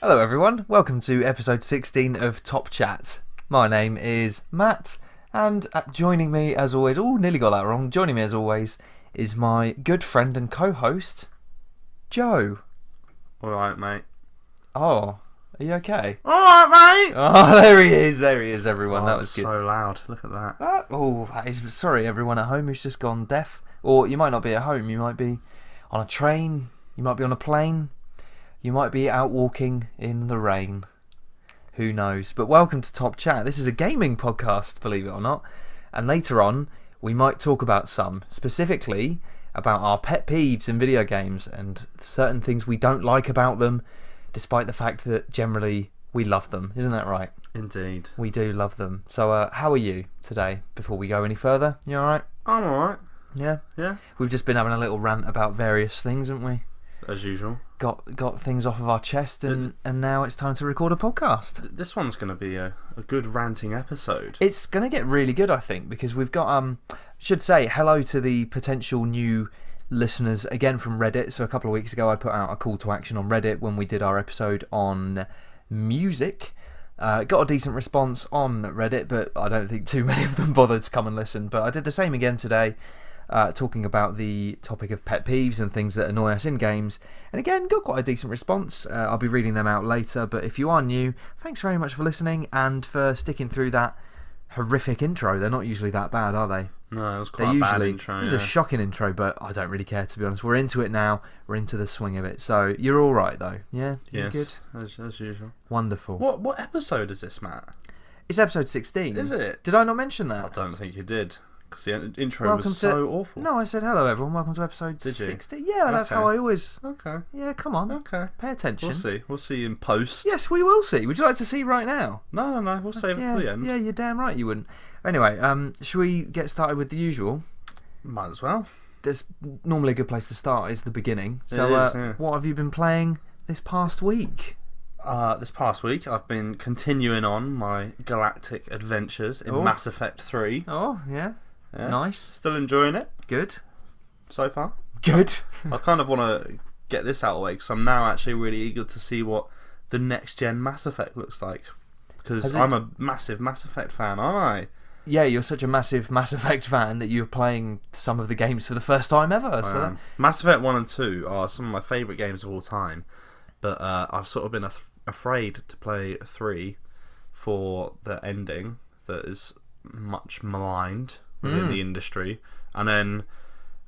Hello everyone, welcome to episode 16 of Top Chat. My name is Matt, and joining me as always, nearly got that wrong, joining me as always is my good friend and co-host, Joe. Alright, mate. Oh, are you okay? Alright, mate! Oh, there he is everyone, that was good. So loud, look at that. That is, sorry everyone at home who's just gone deaf. Or you might not be at home, you might be on a train, you might be on a plane. You might be out walking in the rain. Who knows? But welcome to Top Chat. This is a gaming podcast, believe it or not. And later on, we might talk about some. Specifically, about our pet peeves in video games and certain things we don't like about them, despite the fact that generally we love them. Isn't that right? Indeed. We do love them. So, how are you today, before we go any further? You alright? I'm alright. Yeah? Yeah. We've just been having a little rant about various things, haven't we? As usual. Got things off of our chest, and now it's time to record a podcast. This one's going to be a good ranting episode. It's going to get really good, I think, because we've got should say hello to the potential new listeners again from Reddit. So a couple of weeks ago I put out a call to action on Reddit when we did our episode on music. Got a decent response on Reddit, but I don't think too many of them bothered to come and listen. But I did the same again today. Talking about the topic of pet peeves and things that annoy us in games. And again, got quite a decent response. I'll be reading them out later, but if you are new, thanks very much for listening and for sticking through that horrific intro. They're not usually that bad, are they? No, it was quite a bad intro. It was a shocking intro, but I don't really care, to be honest. We're into it now. We're into the swing of it. So you're all right, though? Yeah? You're yes, good? as usual. Wonderful. What episode is this, Matt? It's episode 16. Is it? Did I not mention that? I don't think you did. Because the intro was so awful. No, I said hello everyone, welcome to episode 16. Yeah, Okay. That's how I always... Okay. Yeah, come on. Okay. Pay attention. We'll see in post. Yes, we will see. Would you like to see right now? No, we'll save it till the end. Yeah, you're damn right you wouldn't. Anyway, should we get started with the usual? Might as well. There's normally a good place to start is the beginning. So, It is, yeah. What have you been playing this past week? This past week, I've been continuing on my galactic adventures in Mass Effect 3. Oh, yeah. Yeah. Nice. Still enjoying it Good. so far. Good. I kind of want to get this out of the way because I'm now actually really eager to see what the next gen Mass Effect looks like. Because I'm a massive Mass Effect fan, aren't I? Yeah, you're such a massive Mass Effect fan that you're playing some of the games for the first time ever. Mass Effect 1 and 2 are some of my favourite games of all time. But I've sort of been afraid to play 3 for the ending that is much maligned within the industry, and then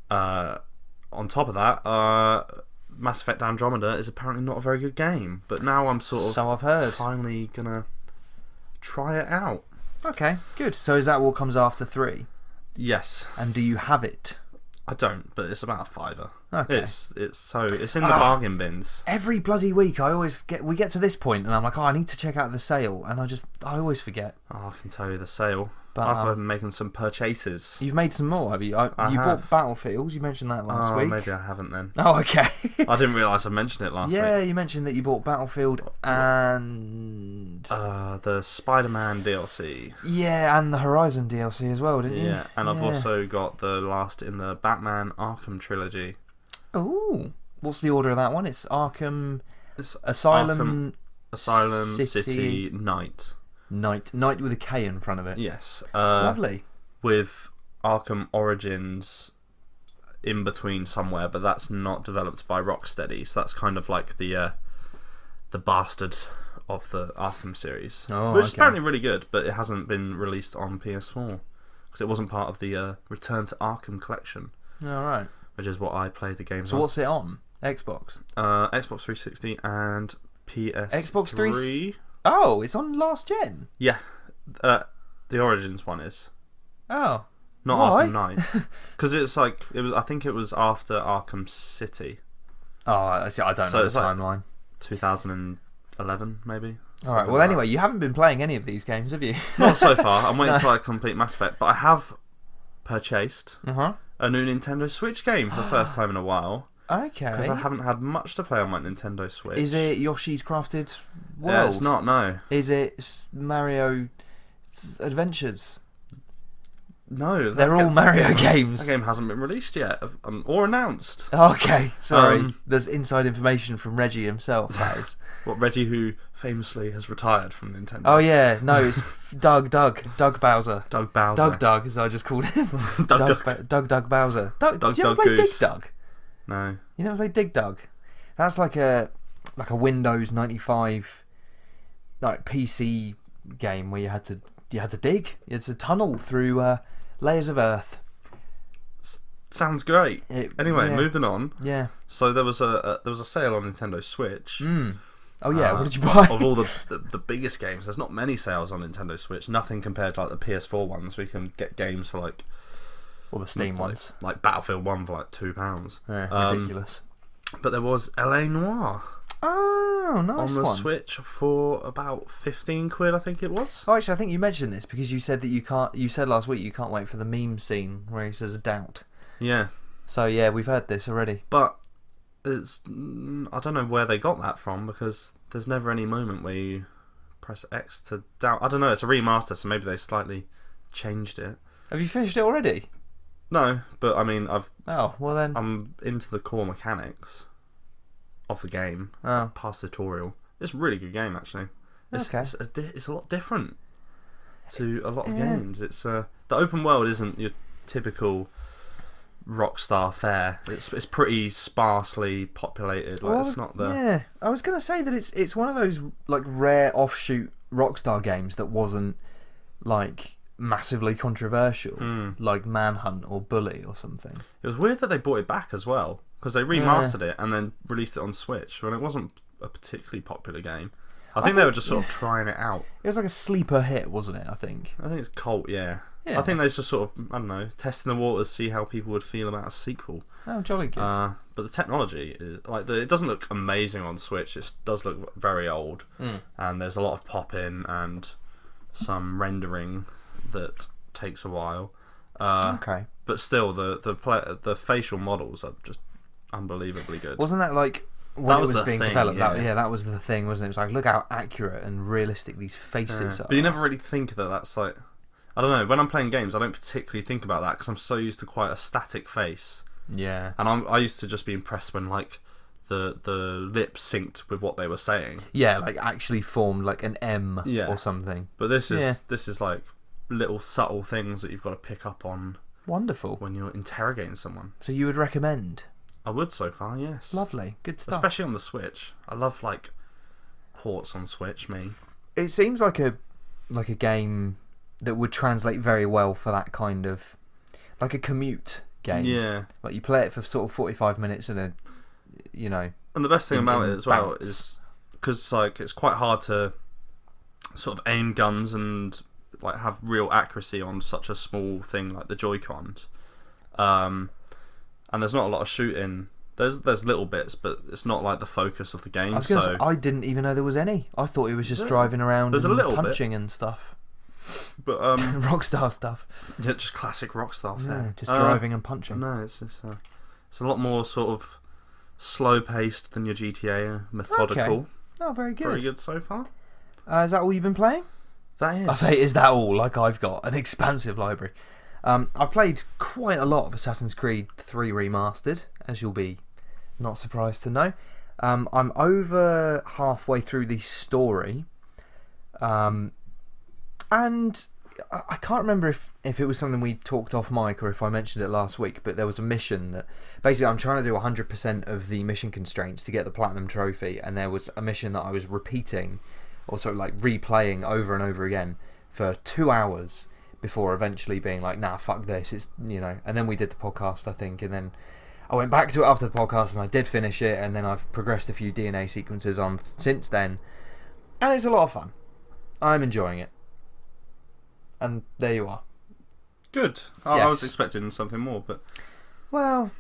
on top of that, Mass Effect Andromeda is apparently not a very good game. But now I'm I've heard. finally gonna try it out. Okay, good. So is that what comes after 3? Yes. And do you have it? I don't, but it's about a £5. Okay. It's in the bargain bins. Every bloody week we get to this point and I'm like, I need to check out the sale, and I always forget. Oh, I can tell you the sale. But, I've been making some purchases. You've made some more, have you? You bought Battlefields. You mentioned that last week. Maybe I haven't then. Oh, okay. I didn't realise I mentioned it last week. Yeah, you mentioned that you bought Battlefield and the Spider-Man DLC. Yeah, and the Horizon DLC as well, didn't you? Yeah, and I've also got the last in the Batman Arkham trilogy. Ooh, what's the order of that one? It's Arkham, It's Asylum, City, Night. Night with a K in front of it. Yes. Lovely. With Arkham Origins in between somewhere, but that's not developed by Rocksteady, so that's kind of like the bastard of the Arkham series, which is apparently really good, but it hasn't been released on PS4 because it wasn't part of the Return to Arkham collection. All right. Which is what I played the games on. So what's it on? Xbox? Xbox 360 and PS3. Xbox 3... Oh, it's on last gen? Yeah. The Origins one is. Oh. Not Why? Arkham Knight. Because I think it was after Arkham City. Oh, I see. I don't know the timeline. 2011, maybe. Alright, well anyway, you haven't been playing any of these games, have you? Not so far. I'm waiting until I complete Mass Effect, but I have purchased a new Nintendo Switch game for the first time in a while. Okay. Because I haven't had much to play on my Nintendo Switch. Is it Yoshi's Crafted World? Yeah, it's not, no. Is it Mario Adventures? No, They're all Mario games. That game hasn't been released yet or announced. Okay, sorry. There's inside information from Reggie himself. That is. What, Reggie, who famously has retired from Nintendo? Oh yeah, no, it's Doug Bowser. Doug Bowser. Doug, as I just called him. Doug Bowser. Doug you ever play Dig Goose. Dug? No. You never played Dig Dug? That's like a Windows 95 like PC game where you had to dig. It's a tunnel through layers of earth. Sounds great. Anyway, moving on. Yeah. So there was a sale on Nintendo Switch. Oh yeah, what did you buy? Of all the biggest games, there's not many sales on Nintendo Switch. Nothing compared to like the PS4 ones. We can get games for like, or the Steam ones, like Battlefield 1 for like £2. Yeah, ridiculous. But there was LA Noire. Oh, nice on the one. Switch for about £15, I think it was. Oh, actually, I think you mentioned this because you said that you can't. You said last week you can't wait for the meme scene where he says doubt. Yeah. So yeah, we've heard this already. But I don't know where they got that from because there's never any moment where you press X to doubt. I don't know. It's a remaster, so maybe they slightly changed it. Have you finished it already? No, but I mean, Oh, well then. I'm into the core mechanics of the game. Oh. Past tutorial. It's a really good game, actually. It's a lot different to a lot of games. It's the open world isn't your typical Rockstar fare. It's pretty sparsely populated. Like it's not the. Yeah, I was gonna say that it's one of those like rare offshoot Rockstar games that wasn't like massively controversial, like Manhunt or Bully or something. It was weird that they brought it back as well because they remastered it and then released it on Switch when it wasn't a particularly popular game. I think they were just sort of trying it out. It was like a sleeper hit, wasn't it? I think it's cult, yeah. Yeah. I think they just sort of, I don't know, testing the waters, see how people would feel about a sequel. Oh, jolly good. But the technology is like it doesn't look amazing on Switch. It does look very old, and there's a lot of pop-in and some rendering that takes a while. Okay. But still, the facial models are just unbelievably good. Wasn't that like when it was being developed? Yeah. That was the thing, wasn't it? It was like, look how accurate and realistic these faces are. But you never really think that that's like. I don't know. When I'm playing games, I don't particularly think about that because I'm so used to quite a static face. Yeah. And I used to just be impressed when like the lips synced with what they were saying. Yeah, like actually formed like an M or something. But this is like little subtle things that you've got to pick up on. Wonderful. When you're interrogating someone. So you would recommend? I would so far, yes. Lovely, good stuff. Especially on the Switch. I love like ports on Switch. It seems like a game that would translate very well for that kind of like a commute game. Yeah. Like you play it for sort of 45 minutes and And the best thing about it as well is because like it's quite hard to sort of aim guns and like have real accuracy on such a small thing like the Joy-Cons. And there's not a lot of shooting. There's little bits, but it's not like the focus of the game. I didn't even know there was any. I thought it was just driving around and punching and stuff. But Rockstar stuff. Yeah, just classic Rockstar fare. Yeah, just driving and punching. No, it's a lot more sort of slow paced than your GTA. Methodical. Okay. Oh, very good. Very good so far. Is that all you've been playing? That is. I say, is that all? Like I've got an expansive library. I've played quite a lot of Assassin's Creed 3 Remastered, as you'll be not surprised to know. I'm over halfway through the story. And I can't remember if it was something we talked off mic or if I mentioned it last week, but there was a mission that basically I'm trying to do 100% of the mission constraints to get the Platinum Trophy, and there was a mission that I was repeating or sort of like replaying over and over again for 2 hours before eventually being like, nah, fuck this, it's and then we did the podcast, I think, and then I went back to it after the podcast and I did finish it, and then I've progressed a few DNA sequences on since then, and it's a lot of fun. I'm enjoying it. And there you are. Good. I was expecting something more, but... Well,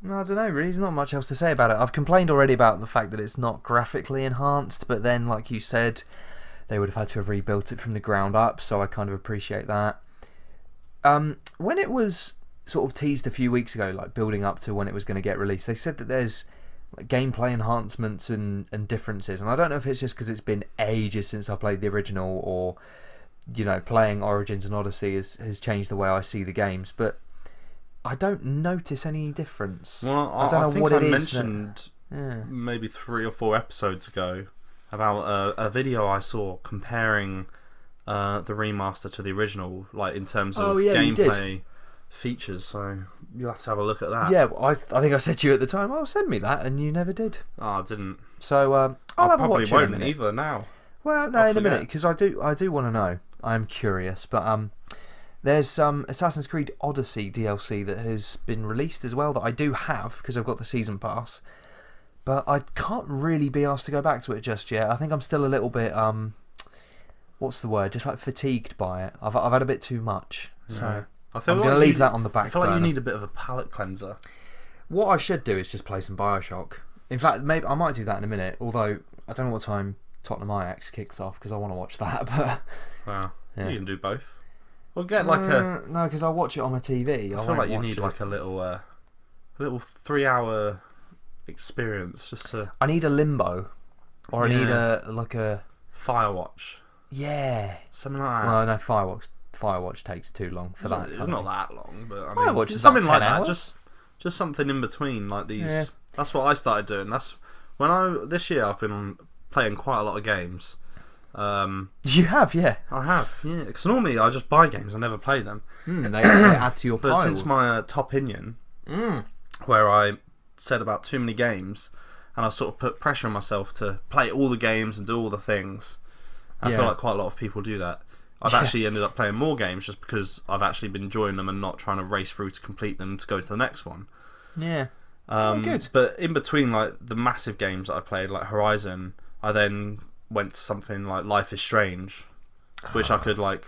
I don't know, really. There's not much else to say about it. I've complained already about the fact that it's not graphically enhanced, but then, like you said, they would have had to have rebuilt it from the ground up, so I kind of appreciate that. When it was sort of teased a few weeks ago, like building up to when it was going to get released, they said that there's like gameplay enhancements and differences, and I don't know if it's just because it's been ages since I played the original, or playing Origins and Odyssey has changed the way I see the games, but I don't notice any difference. Well, I don't know think what it is. Mentioned maybe 3 or 4 episodes ago about a video I saw comparing the remaster to the original, like in terms of gameplay features. So you'll have to have a look at that. Yeah, I think I said to you at the time, "Oh, send me that," and you never did. Oh, I didn't. So I'll have a watch in a minute. Either now. Well, no, in a minute, because I do want to know. I'm curious, but there's some Assassin's Creed Odyssey DLC that has been released as well that I do have because I've got the season pass, but I can't really be asked to go back to it just yet. I think I'm still a little bit what's the word? Just like fatigued by it. I've had a bit too much, so I'm going to leave that on the back. I feel like burner. you need a bit of a palate cleanser. What I should do is just play some Bioshock. In fact, maybe I might do that in a minute. Although I don't know what time Tottenham Ajax kicks off because I want to watch that. But wow, you can do both. Or get like a no, because I'll watch it on my TV. I feel like you need like a little 3-hour experience just to. I need a Limbo, or I need a Firewatch. Yeah, something like that. Well, no, Firewatch takes too long for that. It's not that long, but I mean, Firewatch is something like like 10 that. hours. Just something in between, like these. Yeah. That's what I started doing. That's when this year I've been playing quite a lot of games. You have, yeah. I have, yeah. Because normally I just buy games, I never play them. They add to your pile. But since my top opinion, where I said about too many games, and I sort of put pressure on myself to play all the games and do all the things. I feel like quite a lot of people do that. I've actually ended up playing more games just because I've actually been enjoying them and not trying to race through to complete them to go to the next one. Yeah. Good. But in between like the massive games that I played, like Horizon, I then went to something like Life is Strange, which I could like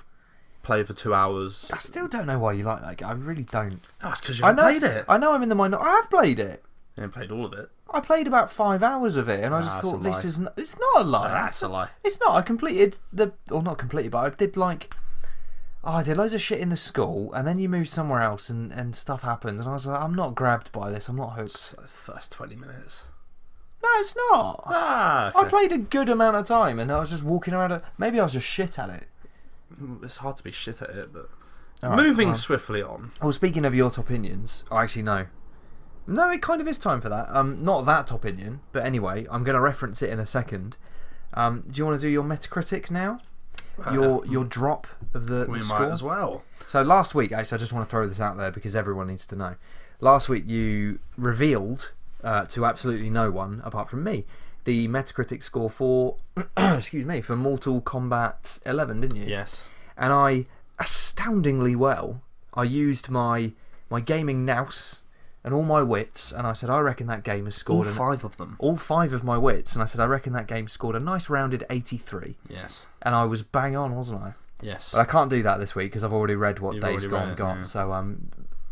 play for 2 hours. I still don't know why you like that game. I really don't. Oh, it's because you haven't played it. I know I'm in the minority. I have played it. You haven't played all of it. I played about 5 hours of it, and I just thought this is. It's not a lie. That's a lie. It's not. I completed not completed, but I did I did loads of shit in the school, and then you move somewhere else, and stuff happens, and I was like, I'm not grabbed by this. I'm not hooked. It's the first 20 minutes. No, it's not. Okay. I played a good amount of time, and I was just walking around. Maybe I was just shit at it. It's hard to be shit at it, but right, moving swiftly on. Well, speaking of your top opinions, actually no. No, it kind of is time for that. Not that top opinion, but anyway, I'm going to reference it in a second. Do you want to do your Metacritic now? Your drop of the score? We might as well. So last week, actually, I just want to throw this out there because everyone needs to know. Last week you revealed to absolutely no one, apart from me, the Metacritic score for for Mortal Kombat 11, didn't you? Yes. And I, astoundingly well, I used my gaming nous and all my wits, and I said, I reckon that game has scored... All 5 of them. All 5 of my wits, and I said, I reckon that game scored a nice rounded 83. Yes. And I was bang on, wasn't I? Yes. But I can't do that this week, because I've already read what Days Gone got, yeah. so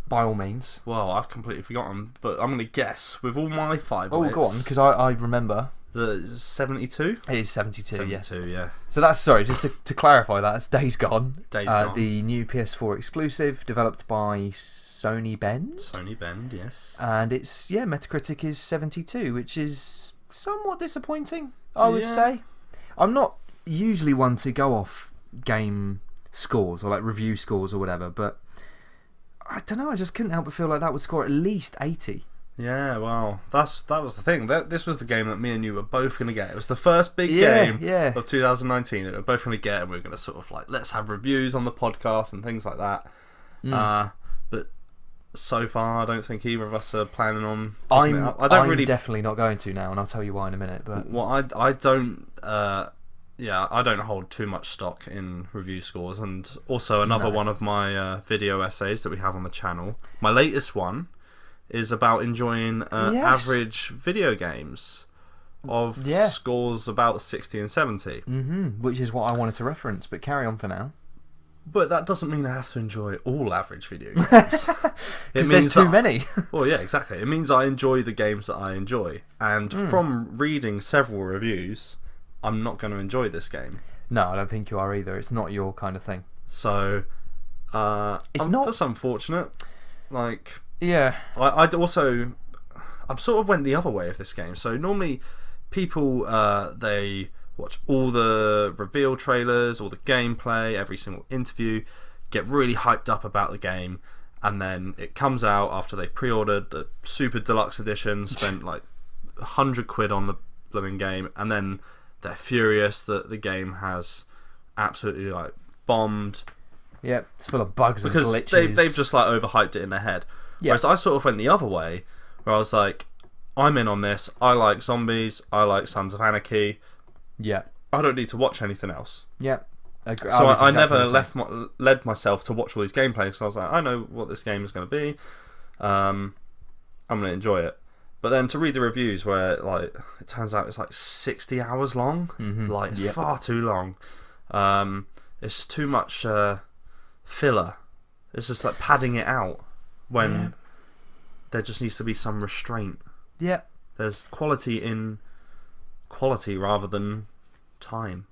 by all means. Well, I've completely forgotten, but I'm going to guess, with all my 5 wits... Oh, go on, because I remember... The 72? It is 72, 72, yeah. So that's, sorry, just to clarify that, it's Days Gone. Days Gone. The new PS4 exclusive, developed by Sony Bend. Sony Bend, yes. And it's, Metacritic is 72, which is somewhat disappointing, I would say. I'm not usually one to go off game scores or like review scores or whatever, but I don't know, I just couldn't help but feel like that would score at least 80. Yeah, well, that was the thing. This was the game that me and you were both going to get. It was the first big game of 2019 that we were both going to get, and we were going to sort of like, let's have reviews on the podcast and things like that. But so far, I don't think either of us are planning on picking it up. I'm definitely not going to now, and I'll tell you why in a minute. But I don't hold too much stock in review scores. And also another one of my video essays that we have on the channel, my latest one, is about enjoying average video games of scores about 60 and 70. Which is what I wanted to reference, but carry on for now. But that doesn't mean I have to enjoy all average video games. Because there's too many. Well, yeah, exactly. It means I enjoy the games that I enjoy. And from reading several reviews, I'm not going to enjoy this game. No, I don't think you are either. It's not your kind of thing. So, that's unfortunate. Like... Yeah. I'm sort of went the other way of this game. So normally people, they watch all the reveal trailers, all the gameplay, every single interview, get really hyped up about the game, and then it comes out after they've pre-ordered the super deluxe edition, spent like £100 on the blooming game, and then they're furious that the game has absolutely like bombed. Yeah, it's full of bugs and because glitches. they've just like overhyped it in their head. Yeah. Whereas I sort of went the other way, where I was like, I'm in on this. I like zombies. I like Sons of Anarchy. Yeah. I don't need to watch anything else. Yeah. So I never led myself to watch all these gameplays. So I was like, I know what this game is going to be. I'm going to enjoy it. But then to read the reviews, where like it turns out it's like 60 hours long, like it's far too long. It's just too much filler. It's just like padding it out when there just needs to be some restraint. Yeah. There's quality in quality rather than time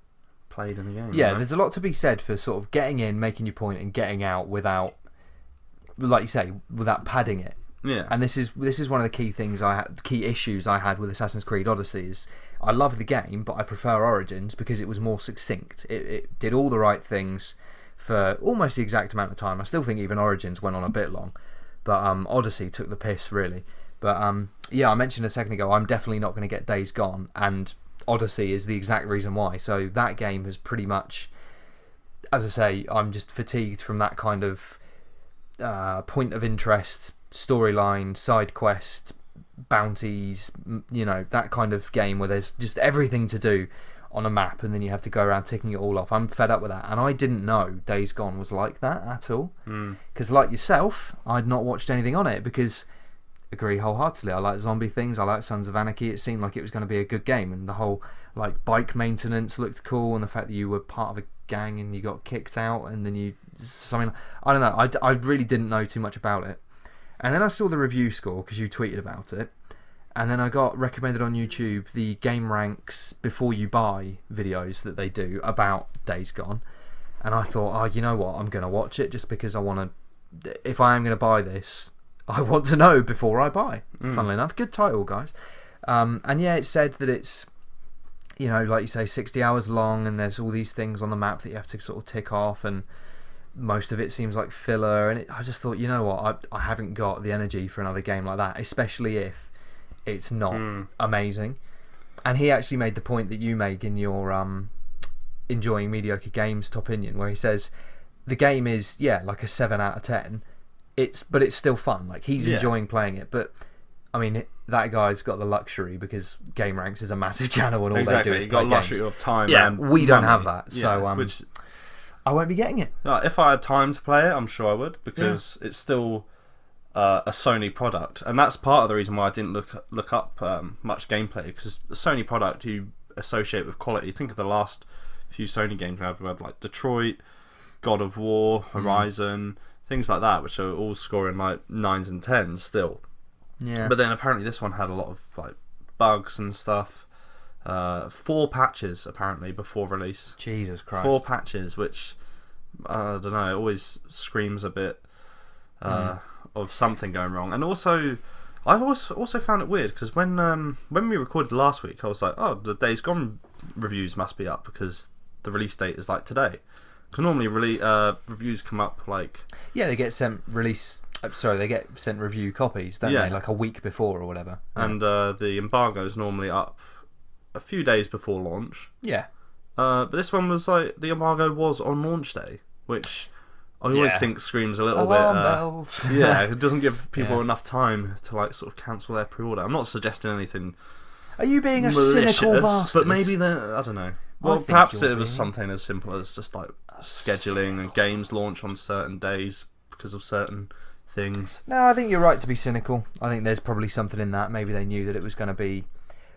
played in the game. Yeah, there's a lot to be said for sort of getting in, making your point, and getting out without, like you say, without padding it. Yeah. And this is one of the key issues I had with Assassin's Creed Odyssey. Is I love the game, but I prefer Origins because it was more succinct. It did all the right things for almost the exact amount of time. I still think even Origins went on a bit long, but Odyssey took the piss really. But yeah, I mentioned a second ago, I'm definitely not going to get Days Gone, and Odyssey is the exact reason why. So that game has pretty much, as I say, I'm just fatigued from that kind of point of interest, storyline, side quest, bounties, you know, that kind of game where there's just everything to do on a map and then you have to go around ticking it all off. I'm fed up with that, and I didn't know Days Gone was like that at all, because like yourself, I'd not watched anything on it because, agree wholeheartedly, I like zombie things, I like Sons of Anarchy. It seemed like it was going to be a good game, and the whole like bike maintenance looked cool, and the fact that you were part of a gang and you got kicked out and then you something, I don't know, I really didn't know too much about it. And then I saw the review score because you tweeted about it, and then I got recommended on YouTube the Game Ranks before you buy videos that they do about Days Gone, and I thought, oh, you know what, I'm going to watch it just because I want to, if I am going to buy this, I want to know before I buy. Funnily enough, good title, guys. And yeah, it said that it's, you know, like you say, 60 hours long, and there's all these things on the map that you have to sort of tick off, and most of it seems like filler. And I just thought, you know what, I haven't got the energy for another game like that, especially if it's not amazing. And he actually made the point that you make in your enjoying mediocre games top opinion, where he says the game is like a 7 out of 10. But it's still fun. Like, he's enjoying playing it. But I mean, that guy's got the luxury because Game Ranks is a massive channel and all they do is play games. Luxury of time. Yeah, and we don't money. have that, so which, I won't be getting it. if I had time to play it, I'm sure I would, because it's still a Sony product, and that's part of the reason why I didn't look up much gameplay, because the Sony product you associate with quality. Think of the last few Sony games we had like Detroit, God of War, Horizon, things like that, which are all scoring like 9s and 10s still. Yeah. But then apparently this one had a lot of like bugs and stuff. 4 patches apparently before release. Jesus Christ. 4 patches, which I don't know, it always screams a bit of something going wrong. And also, I've also found it weird because when we recorded last week, I was like, oh, the Days Gone reviews must be up because the release date is like today. Because normally reviews come up like... Yeah, they get sent they get sent review copies, don't they? Like a week before or whatever. And the embargo is normally up a few days before launch. Yeah. But this one was like, the embargo was on launch day, which I always think screams a little Alarm bit... bells. Yeah, it doesn't give people enough time to like sort of cancel their pre-order. I'm not suggesting anything Are you being a malicious, cynical bastard? but maybe I don't know. Well, perhaps it was something as simple as just like scheduling and games launch on certain days because of certain things. No, I think you're right to be cynical. I think there's probably something in that. Maybe they knew that it was going to be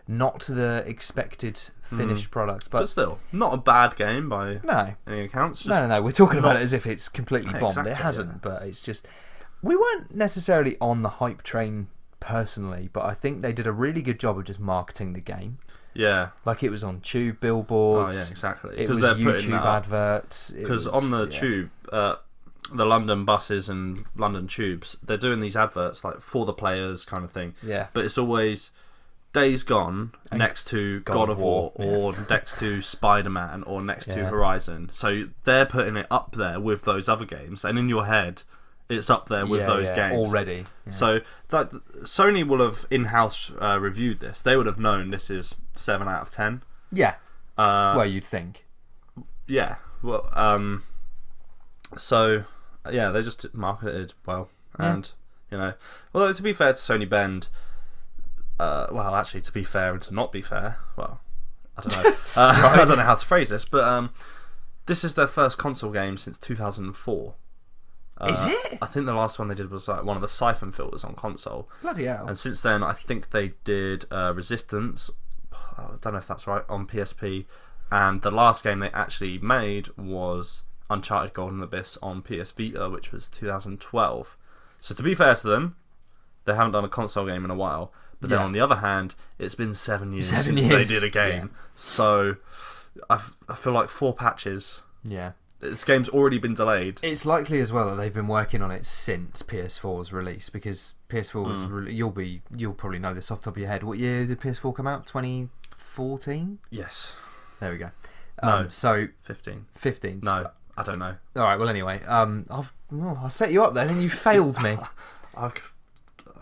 not the expected finished product. But still, not a bad game by any accounts. No. We're talking about it as if it's completely bombed. Exactly, it hasn't, but it's just... We weren't necessarily on the hype train personally, but I think they did a really good job of just marketing the game. Yeah. Like, it was on tube billboards. Oh, yeah, exactly. It was YouTube adverts. Because on the tube, the London buses and London tubes, they're doing these adverts like for the players kind of thing. Yeah. But it's always Days Gone And next to God of War, or next to Spider-Man, or next to Horizon. So they're putting it up there with those other games, and in your head, it's up there with those games already. Yeah. So that Sony will have in-house reviewed this. They would have known this is 7 out of 10. Yeah. Well, you'd think. Yeah. Well. So yeah, they just marketed well, and although to be fair to Sony Bend. Well, actually, to be fair and to not be fair, well, I don't know. I don't know how to phrase this, but this is their first console game since 2004. Is it? I think the last one they did was like one of the Siphon filters on console. Bloody hell. And since then, I think they did Resistance. I don't know if that's right, on PSP. And the last game they actually made was Uncharted Golden Abyss on PS Vita, which was 2012. So to be fair to them, they haven't done a console game in a while. But then on the other hand, it's been 7 years since they did a game. Yeah. So I feel like 4 patches. Yeah. This game's already been delayed. It's likely as well that they've been working on it since PS4's release, because PS4's you'll probably know this off the top of your head. What year did PS4 come out? 2014? Yes. There we go. No. So 15. 15. No, I don't know. All right. Well, anyway, I'll set you up then, and you failed me.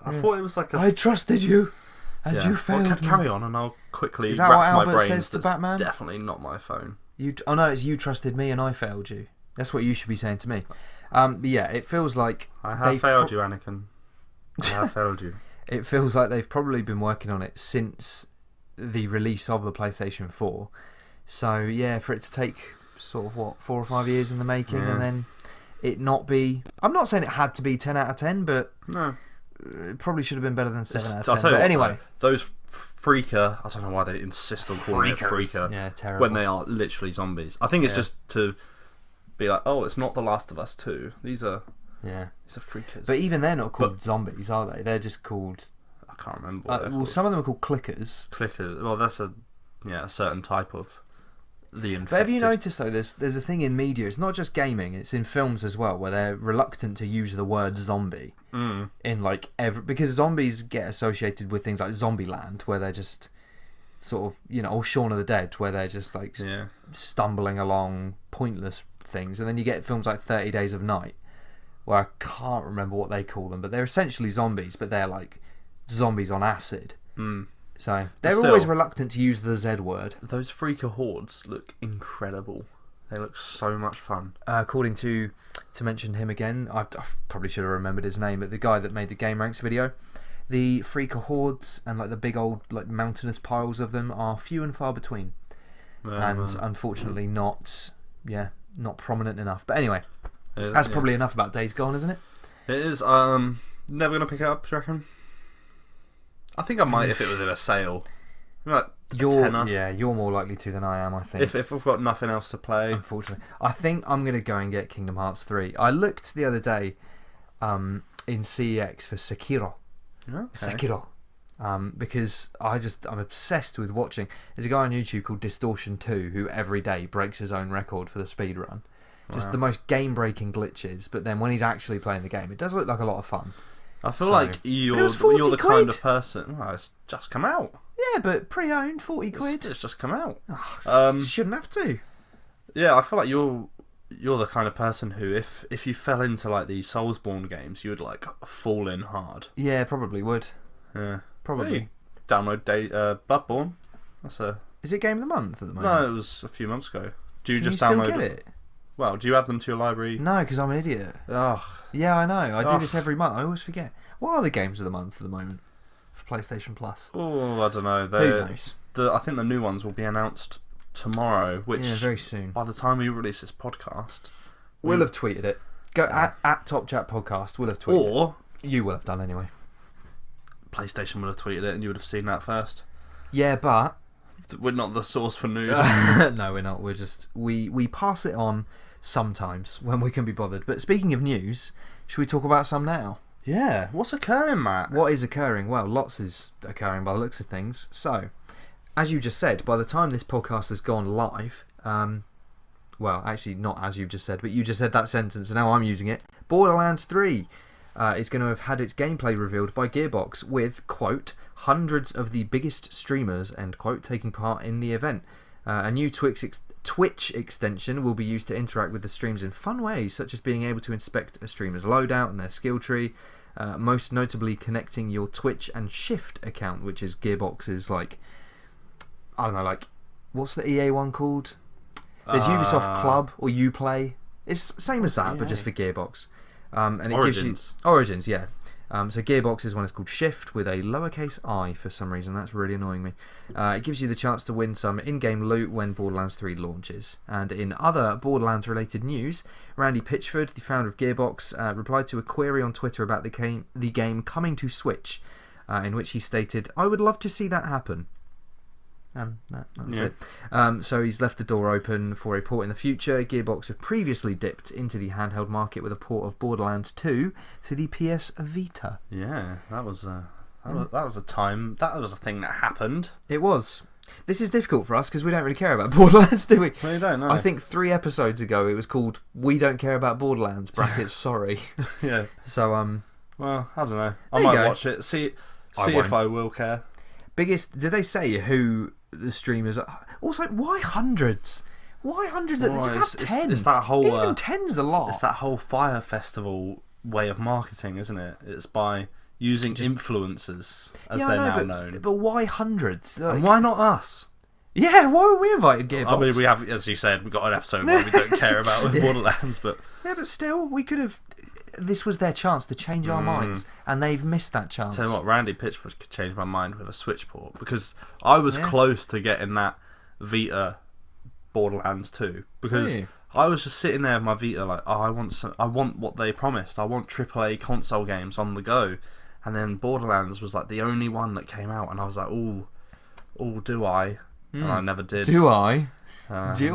I thought it was like I trusted you, and you failed me. Carry on, and I'll quickly Is that what rack my Albert brains. says to Batman? Definitely not my phone. Oh no, it's you trusted me and I failed you. That's what you should be saying to me. But yeah, it feels like I have failed you, Anakin. I have failed you. It feels like they've probably been working on it since the release of the PlayStation 4. So yeah, for it to take sort of 4 or 5 years in the making, and then it not be. I'm not saying it had to be 10 out of 10, but no. It probably should have been better than 7 out of 10. I'll tell you but what, anyway, those Freaker, I don't know why they insist on calling it Freaker. Yeah, terrible. When they are literally zombies. I think it's just to be like, oh, it's not The Last of Us 2. These are Freakers. But even they're not called zombies, are they? They're just called. I can't remember. What well, some of them are called clickers. Clickers. Well, that's a certain type of the infected. But have you noticed though? There's a thing in media. It's not just gaming. It's in films as well, where they're reluctant to use the word zombie in like because zombies get associated with things like Zombieland, where they're just sort of or Shaun of the Dead, where they're just like stumbling along pointless things, and then you get films like 30 Days of Night, where I can't remember what they call them, but they're essentially zombies, but they're like zombies on acid. So they're always reluctant to use the Z word. Those Freaker hordes look incredible. They look so much fun. According to mention him again, I probably should have remembered his name, but the guy that made the Game Ranks video, the Freaker hordes and like the big old like mountainous piles of them are few and far between, and unfortunately not prominent enough. But anyway, that's probably enough about Days Gone, isn't it? It is. Never gonna pick it up, do you reckon? I think I might if it was in a sale. Like you're more likely to than I am, I think. If we've got nothing else to play. Unfortunately. I think I'm going to go and get Kingdom Hearts 3. I looked the other day in CEX for Sekiro. Okay. Sekiro. Because I'm obsessed with watching. There's a guy on YouTube called Distortion2 who every day breaks his own record for the speedrun. Just the most game-breaking glitches, but then when he's actually playing the game, it does look like a lot of fun. I feel like you're the kind of person. Well, it's just come out. Yeah, but pre-owned, 40 quid. It's just come out. Shouldn't have to. Yeah, I feel like you're the kind of person who, if you fell into like these Soulsborne games, you would like fall in hard. Yeah, probably would. Yeah, probably. Hey, download Bloodborne. Is it Game of the Month at the moment? No, it was a few months ago. Do you just still download get it? Well, do you add them to your library? No, because I'm an idiot. Ugh. Yeah, I know. I do this every month. I always forget. What are the games of the month at the moment for PlayStation Plus? Oh, I don't know. Who knows? I think the new ones will be announced tomorrow, which very soon. By the time we release this podcast, we'll have tweeted it. Go at Top Chat Podcast. We'll have tweeted it. Or you will have done anyway. PlayStation will have tweeted it, and you would have seen that first. Yeah, but we're not the source for news. No, we're not. We're just we pass it on sometimes when we can be bothered. But speaking of news, should we talk about some now? Yeah. What's occurring, Matt? What is occurring? Well, lots is occurring by the looks of things. So, as you just said, by the time this podcast has gone live, well, actually not as you just said, but you just said that sentence, and now I'm using it. Borderlands 3 is going to have had its gameplay revealed by Gearbox with, quote, hundreds of the biggest streamers, end quote, taking part in the event. A new Twitch extension will be used to interact with the streams in fun ways, such as being able to inspect a streamer's loadout and their skill tree, most notably connecting your Twitch and Shift account, which is Gearbox's, like, I don't know, like, what's the EA one called? There's Ubisoft Club or Uplay. It's the same as that, but just for Gearbox. And it Origins. gives you Origins, yeah. So Gearbox's one is called Shift with a lowercase I for some reason. That's really annoying me. It gives you the chance to win some in-game loot when Borderlands 3 launches. And in other Borderlands-related news, Randy Pitchford, the founder of Gearbox, replied to a query on Twitter about the game coming to Switch, in which he stated, "I would love to see that happen." That's it. So he's left the door open for a port in the future. Gearbox have previously dipped into the handheld market with a port of Borderlands 2 to the PS Vita. Yeah, that was a time. That was a thing that happened. It was. This is difficult for us because we don't really care about Borderlands, do we? No, you don't. No. I think 3 episodes ago it was called "We Don't Care About Borderlands." Brackets. Sorry. Yeah. So Well, I don't know. I might watch it. See if I will care. Did they say who the streamers are? Also, why hundreds? Why hundreds? Just have 10. It's that whole. Even 10's a lot. It's that whole Fire Festival way of marketing, isn't it? It's by using influencers, as they're now known. But why hundreds? Like, and why not us? Yeah, why were we invited, Gearbox? I mean, we have, as you said, we've got an episode where we don't care about Borderlands, but... Yeah, but still, we could have... This was their chance to change our minds, and they've missed that chance. Tell you what, Randy Pitchford could change my mind with a Switch port, because I was close to getting that Vita Borderlands 2, because I was just sitting there with my Vita like, oh, I want what they promised. I want AAA console games on the go. And then Borderlands was like the only one that came out, and I was like, oh, do I? And I never did. Do I? Did.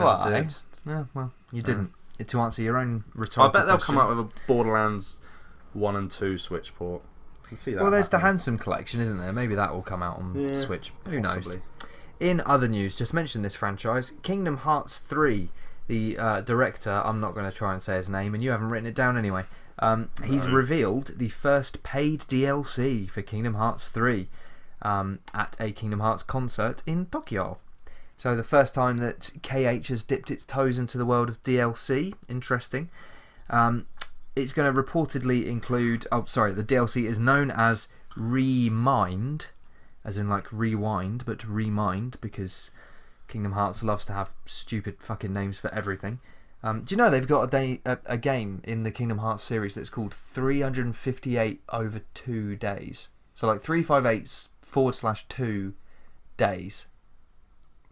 Yeah, well, you didn't. To answer your own rhetorical I bet they'll question. come out with a Borderlands 1 and 2 Switch port. I can see that. Well, there's the happening. Handsome Collection, isn't there? Maybe that will come out on Switch. Who possibly. knows? In other news, just mentioned this franchise, Kingdom Hearts 3. The director, I'm not going to try and say his name, and you haven't written it down anyway. He's revealed the first paid DLC for Kingdom Hearts 3 at a Kingdom Hearts concert in Tokyo. So the first time that KH has dipped its toes into the world of DLC. Interesting. It's going to reportedly include... Oh, sorry. The DLC is known as Remind, as in like rewind, but Remind, because Kingdom Hearts loves to have stupid fucking names for everything. Do you know they've got a game in the Kingdom Hearts series that's called 358 over 2 days? So like 358/2 days.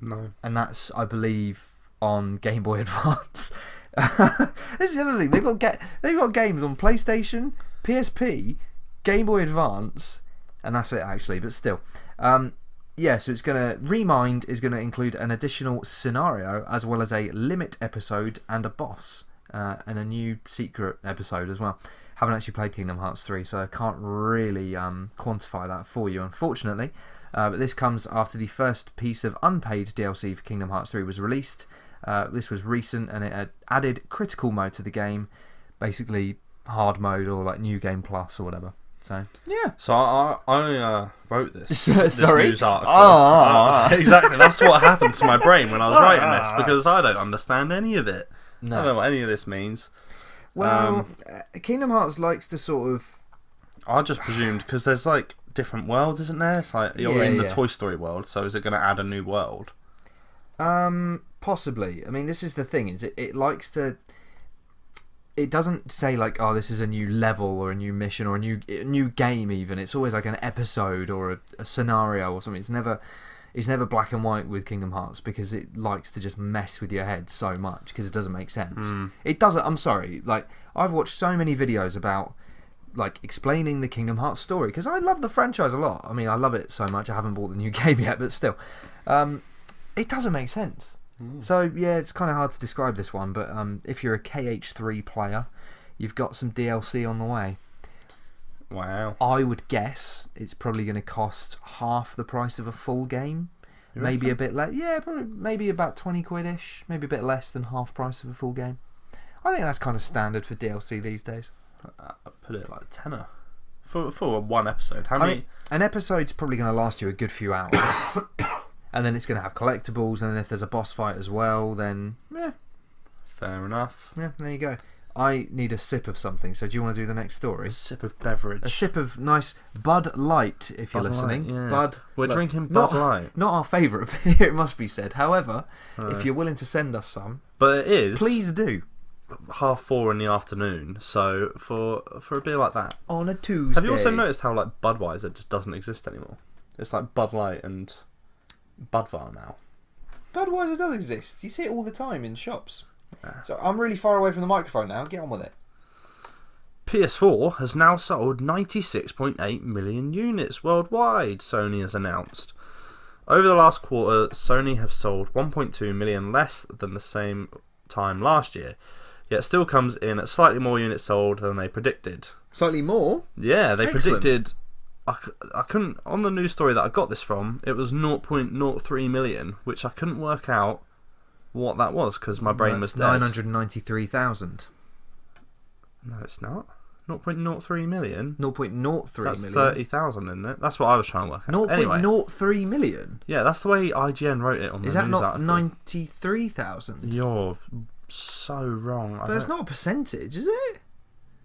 No. And that's, I believe, on Game Boy Advance. This is the other thing. They've got games on PlayStation, PSP, Game Boy Advance, and that's it actually. But still, so it's gonna Remind is gonna include an additional scenario as well as a limit episode and a boss, and a new secret episode as well. Haven't actually played Kingdom Hearts 3, so I can't really quantify that for you, unfortunately. But this comes after the first piece of unpaid DLC for Kingdom Hearts 3 was released. This was recent, and it had added critical mode to the game, basically hard mode or like New Game Plus or whatever. So yeah. So I wrote this Sorry? news article. Exactly. That's what happened to my brain when I was writing this, because I don't understand any of it. No. I don't know what any of this means. Well, Kingdom Hearts likes to sort of... I just presumed, because there's like different worlds, isn't there? It's like you're in the Toy Story world, so is it going to add a new world? Possibly. I mean, this is the thing, is it likes to... It doesn't say like, oh, this is a new level or a new mission or a new game even. It's always like an episode or a scenario or something. It's never black and white with Kingdom Hearts, because it likes to just mess with your head so much because it doesn't make sense. It doesn't. I'm sorry. Like, I've watched so many videos about like explaining the Kingdom Hearts story, because I love the franchise a lot. I mean, I love it so much. I haven't bought the new game yet, but still, it doesn't make sense. So yeah, it's kind of hard to describe this one, but if you're a KH3 player, you've got some DLC on the way. Wow. I would guess it's probably going to cost half the price of a full game. Maybe a bit less. Yeah, probably maybe about 20 quid-ish. Maybe a bit less than half price of a full game. I think that's kind of standard for DLC these days. I'd put it like tenner for one episode. How many? I mean, an episode's probably going to last you a good few hours, and then it's going to have collectibles, and then if there's a boss fight as well, then Fair enough. yeah, there you go. I need a sip of something, so do you want to do the next story? A sip of beverage. A sip of nice Bud Light, if you're Bud listening. Light, yeah. Bud. We're look, drinking Bud Light. Not our favourite beer, it must be said. However, if you're willing to send us some, But it is please do. 4:30 in the afternoon, so for a beer like that. On a Tuesday. Have you also noticed how like Budweiser just doesn't exist anymore? It's like Bud Light and Budvar now. Budweiser does exist. You see it all the time in shops. Yeah. So I'm really far away from the microphone now. Get on with it. PS4 has now sold 96.8 million units worldwide, Sony has announced. Over the last quarter, Sony have sold 1.2 million less than the same time last year, yet still comes in at slightly more units sold than they predicted. Slightly more? Yeah, they Excellent. predicted... I couldn't... On the news story that I got this from, it was 0.03 million, which I couldn't work out what that was, because my brain was dead. 993,000. No, it's not. 0.03 million? 0.03 That's million. 30,000, isn't it? That's what I was trying to work out. Anyway, 0.03 million? yeah, that's the way IGN wrote it on the Is news that not article. 93,000? You're so wrong. But it's not a percentage, is it?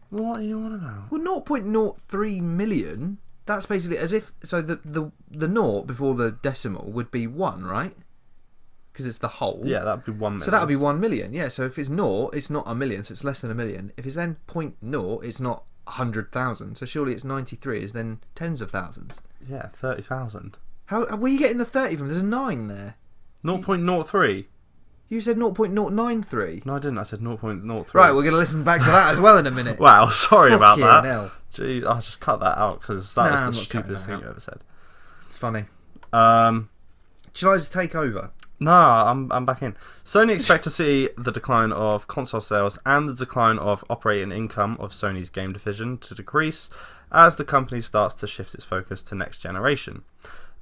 What are you on about? Well, 0.03 million, that's basically as if... So the naught before the decimal would be 1, right? Because it's the whole. Yeah, that'd be 1 million. So that would be 1 million, yeah. So if it's naught, it's not a million, so it's less than a million. If it's then 0.0, it's not 100,000. So surely it's 93 is then tens of thousands. Yeah, 30,000. How where are you getting the 30 from? There's a 9 there. 0.03? You said 0.093. No, I didn't. I said 0.03. Right, we're going to listen back to that as well in a minute. Wow, sorry about that. Fucking hell. Jeez, I'll just cut that out because that Nah, was I'm the not cutting stupidest that thing out. you ever said. It's funny. Um, Shall I just take over? No, I'm back in. Sony expect to see the decline of console sales and the decline of operating income of Sony's game division to decrease as the company starts to shift its focus to next generation.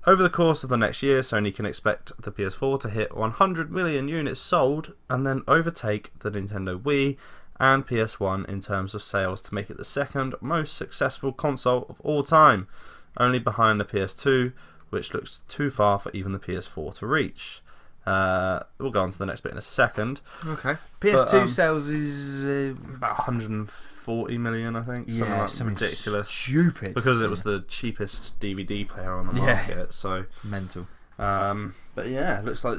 Over the course of the next year, Sony can expect the PS4 to hit 100 million units sold and then overtake the Nintendo Wii and PS1 in terms of sales to make it the second most successful console of all time, only behind the PS2, which looks too far for even the PS4 to reach. We'll go on to the next bit in a second. Okay. PS2 sales is... About 140 million, I think. Something ridiculous. Stupid. Because it was the cheapest DVD player on the market. So mental. But yeah, it looks like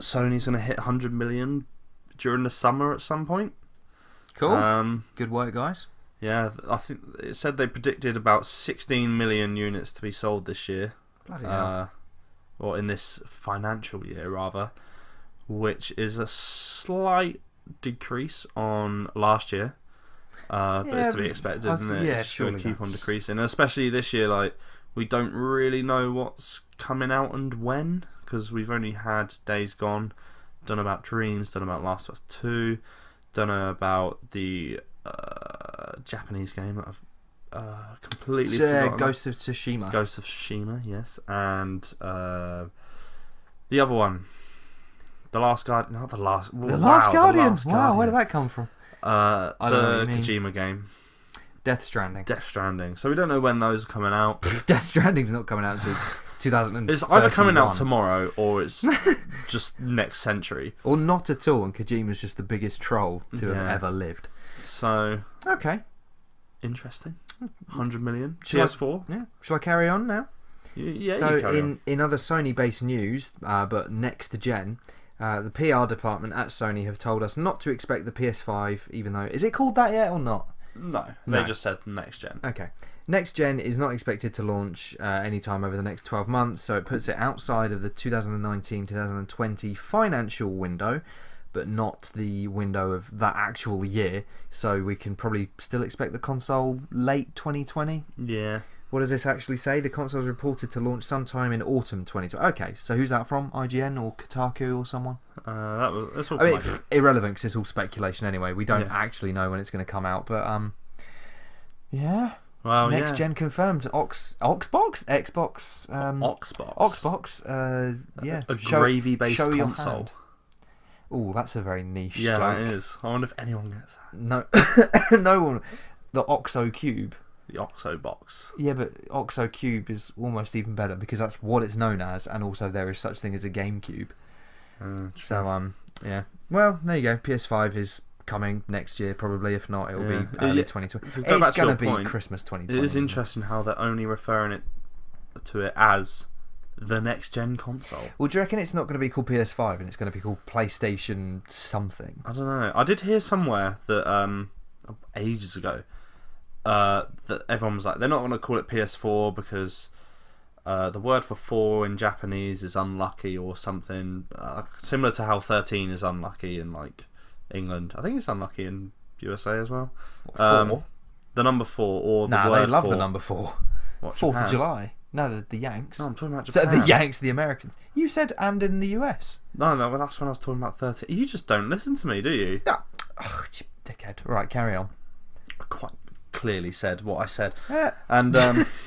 Sony's going to hit 100 million during the summer at some point. Cool. Good work, guys. Yeah, I think it said they predicted about 16 million units to be sold this year. Bloody hell. Or in this financial year, rather, which is a slight decrease on last year. But it's to be expected, isn't it? Yeah, it's surely going to keep on decreasing. Especially this year, like, we don't really know what's coming out and when, because we've only had Days Gone, don't know about Dreams, don't know about Last of Us 2, don't know about the Japanese game that I've completely forgotten. Ghost of Tsushima. Ghost of Tsushima, yes, and the other one, The Last Guardian. Not the last. The Last Guardian. Wow, where did that come from? I don't know the what you mean. Kojima game, Death Stranding. Death Stranding. So we don't know when those are coming out. Death Stranding's not coming out until 2031. It's either coming out tomorrow or it's just next century. Or not at all, and Kojima's just the biggest troll to have ever lived. So okay, interesting. 100 million. Shall PS4. Yeah. Shall I carry on now? Yeah. So you carry on. in other Sony-based news, but next to gen, the PR department at Sony have told us not to expect the PS5, even though... Is it called that yet or not? No, they just said next gen. Okay. Next gen is not expected to launch anytime over the next 12 months, so it puts it outside of the 2019-2020 financial window, but not the window of that actual year. So we can probably still expect the console late 2020. Yeah. What does this actually say? The console is reported to launch sometime in autumn 2020. Okay, so who's that from? IGN or Kotaku or someone? That's all. I mean, irrelevant because it's all speculation anyway. We don't actually know when it's going to come out, but yeah. Well, Next gen confirmed. Xbox. Xbox. Yeah. A gravy-based console. Oh, that's a very niche. Yeah, joke. that is. I wonder if anyone gets that. No, no one. the Oxo Cube. The Oxo box. Yeah, but Oxo Cube is almost even better because that's what it's known as, and also there is such thing as a GameCube. So yeah. Well, there you go. PS5 is coming next year probably. If not, it'll be early 2020. It's going to be Christmas 2020. It is interesting how they're only referring to it as the next gen console. Well, do you reckon it's not going to be called PS5 and it's going to be called PlayStation something? I don't know. I did hear somewhere that ages ago that everyone was like, they're not going to call it PS4 because the word for 4 in Japanese is unlucky or something, similar to how 13 is unlucky in like England. I think it's unlucky in USA as well. What, 4? The number 4 or the word they love 4. the number 4. What, 4th Japan? of July. No, the Yanks. No, I'm talking about So Japan. the Yanks, the Americans. You said and in the US. No, well, that's when I was talking about 13. You just don't listen to me, do you? Oh, you dickhead. Right, carry on. I quite clearly said what I said. Yeah. And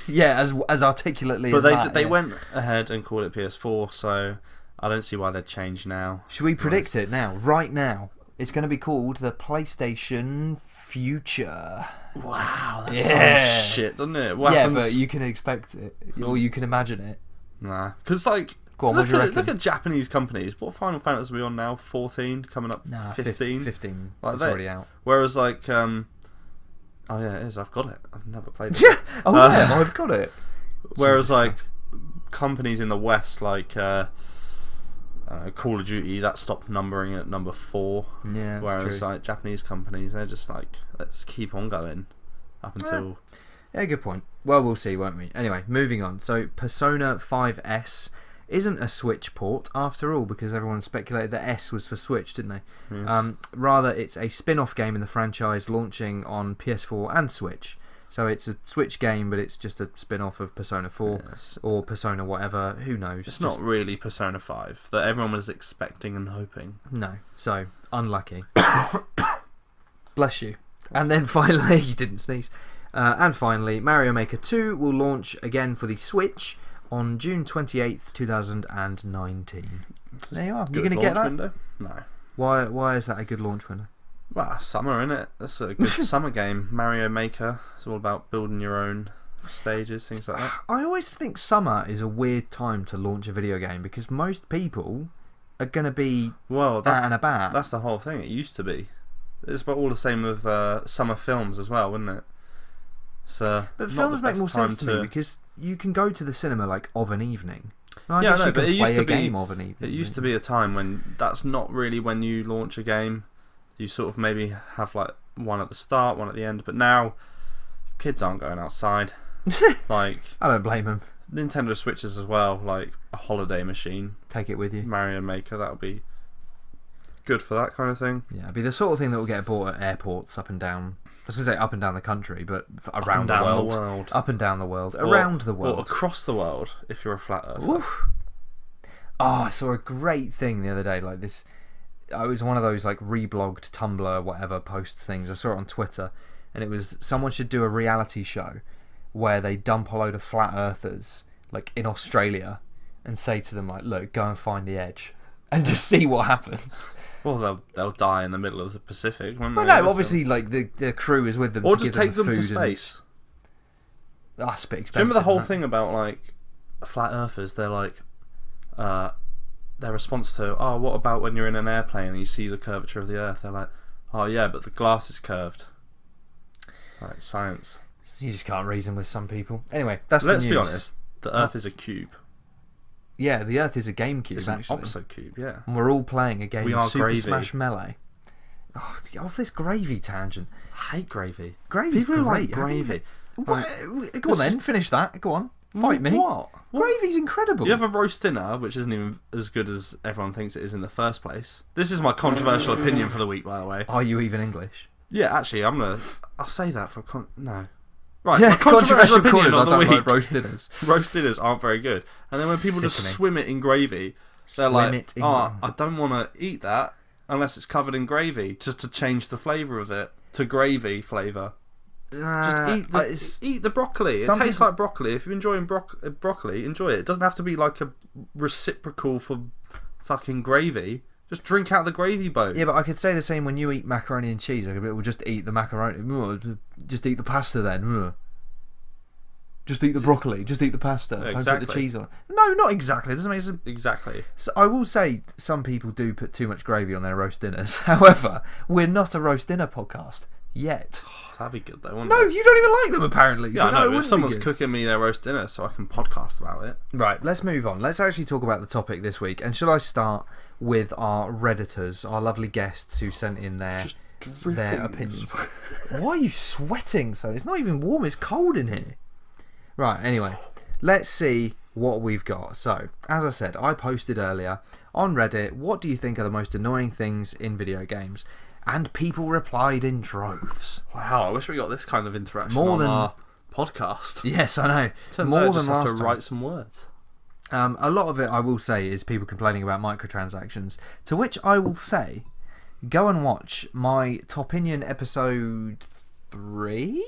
yeah, as articulately but as that. they went ahead and called it PS4, so I don't see why they'd change now. Should we predict it now? Right now. It's going to be called the PlayStation Future. Wow, that sounds shit, doesn't it? What happens? But you can expect it, or you can imagine it. Nah, because like, go on, what do you reckon? Look at Japanese companies. What Final Fantasy are we on now? 14, coming up 15. 15. Like it's already out. Whereas like, oh yeah, it is. I've got it. I've never played it. Yeah. Oh yeah, I've got it. Whereas like companies in the West, like Call of Duty, that stopped numbering at number 4. Yeah, that's whereas true. like Japanese companies, they're just like, let's keep on going up until. Yeah, good point. Well, we'll see, won't we? Anyway, moving on. So, Persona 5S isn't a Switch port after all, because everyone speculated that S was for Switch, didn't they? Yes. Rather, it's a spin-off game in the franchise launching on PS4 and Switch. So it's a Switch game, but it's just a spin-off of Persona 4 or Persona whatever. Who knows? It's not really Persona 5 that everyone was expecting and hoping. No. So, unlucky. Bless you. And then finally, you didn't sneeze. And finally, Mario Maker 2 will launch again for the Switch on June 28th, 2019. There you are. You're going to get that? Window? No. Why is that a good launch window? Well, summer, innit? That's a good summer game. Mario Maker. It's all about building your own stages, things like that. I always think summer is a weird time to launch a video game because most people are going to be out and about. That's the whole thing. It used to be. It's about all the same with summer films as well, wouldn't it? So, but films make more sense to me because you can go to the cinema like of an evening. Well, I guess you can play a game of an evening. It used to be a time when that's not really when you launch a game. You sort of maybe have like one at the start, one at the end. But now, kids aren't going outside. Like, I don't blame them. Nintendo Switches as well, like a holiday machine. Take it with you. Mario Maker, that'll be good for that kind of thing. Yeah, it'd be the sort of thing that will get bought at airports up and down. I was going to say up and down the country, but around the world. Up and down the world. Around the world. Or across the world, if you're a flat earther. Oof. Oh, I saw a great thing the other day, like this. It was one of those like reblogged Tumblr whatever posts things. I saw it on Twitter, and it was someone should do a reality show where they dump a load of flat earthers like in Australia and say to them like, look, go and find the edge and just see what happens. Well, they'll die in the middle of the Pacific, won't they? Well, no, obviously like the crew is with them. Or to just give take them to food space. That's a bit expensive. Remember the whole thing about like flat earthers? They're like their response to, oh, what about when you're in an airplane and you see the curvature of the Earth? They're like, oh yeah, but the glass is curved. It's like science. You just can't reason with some people. Anyway, that's Let's the news. be honest. The Earth is a cube. Yeah, the Earth is a game cube. It's actually. an Oxo cube. Yeah. And we're all playing a game We of are Super gravy. Smash Melee. Oh, off this gravy tangent. I hate gravy. Gravy's People who great. like gravy. Go on then, finish that. Go on. Fight me. What? Gravy's incredible. You have a roast dinner, which isn't even as good as everyone thinks it is in the first place. This is my controversial opinion for the week, by the way. Are you even English? Yeah, actually, I'll say that for no. Right, Yeah, my controversial opinion corners, of I the don't week. like roast dinners. Roast dinners aren't very good. And then when people just Sickening. swim it in gravy, they're Swim like, it in- I don't want to eat that unless it's covered in gravy, just to change the flavour of it to gravy flavour. Just eat the broccoli. It some tastes people- like broccoli. If you're enjoying broccoli, enjoy it. It doesn't have to be like a reciprocal for fucking gravy. Just drink out the gravy boat. Yeah, but I could say the same when you eat macaroni and cheese. I could be, well, just eat the macaroni. Just eat the pasta then. Just eat the broccoli. Just eat the pasta. Exactly. Don't put the cheese on it. No, not exactly. It doesn't make sense. Exactly. So I will say some people do put too much gravy on their roast dinners. However, we're not a roast dinner podcast yet. That'd be good though, wouldn't No, it? you don't even like them apparently. Yeah, So I no, know. it But if wouldn't be someone's good. cooking me their roast dinner so I can podcast about it. Right, let's move on. Let's actually talk about the topic this week. And shall I start with our Redditors, our lovely guests who sent in their opinions? Why are you sweating so? It's not even warm, it's cold in here. Right, anyway, let's see what we've got. So, as I said, I posted earlier on Reddit, what do you think are the most annoying things in video games? And people replied in droves. Wow, I wish we got this kind of interaction More on than- our podcast. Yes, I know. Turns More out I than just last have to time. write some words. A lot of it, I will say, is people complaining about microtransactions. To which I will say, go and watch my Topinion episode 3?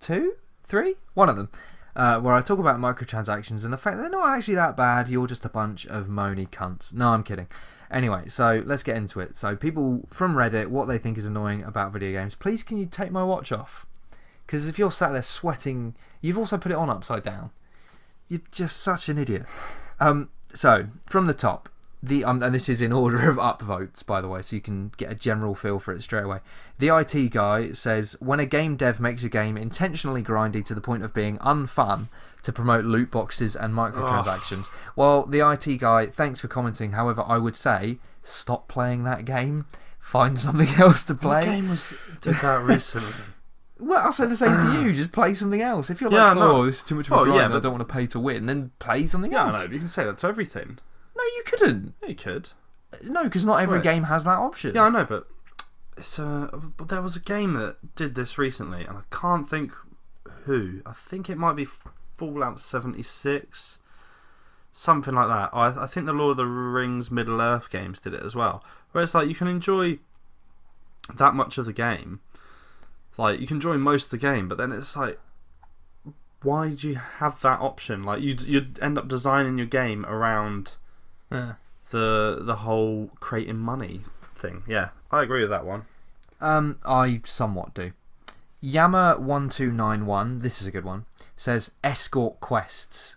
2? 3? One of them. Where I talk about microtransactions and the fact that they're not actually that bad. You're just a bunch of moany cunts. No, I'm kidding. Anyway, so let's get into it. So people from Reddit, what they think is annoying about video games. Please, can you take my watch off? Because if you're sat there sweating, you've also put it on upside down. You're just such an idiot. So, from the top, and this is in order of upvotes, by the way, so you can get a general feel for it straight away. The IT guy says, when a game dev makes a game intentionally grindy to the point of being unfun to promote loot boxes and microtransactions. Well, the IT guy, thanks for commenting. However, I would say, stop playing that game. Find something else to play. What game did that recently? Well, I'll say the same to you. Just play something else. If you're Yeah, like, no. oh, this is too much of a grind, yeah, I but- don't want to pay to win, then play something Yeah, I else. know. You can say that to everything. No, you couldn't. Yeah, you could. No, because not every Right. game has that option. Yeah, I know, but but there was a game that did this recently, and I can't think who. I think it might be Fallout 76, something like that. I think the Lord of the Rings Middle Earth games did it as well, where it's like you can enjoy that much of the game, like you can enjoy most of the game, but then it's like, why do you have that option? Like you'd end up designing your game around Yeah. the whole creating money thing. Yeah, I agree with that one. I somewhat do. Yama1291, this is a good one, says escort quests.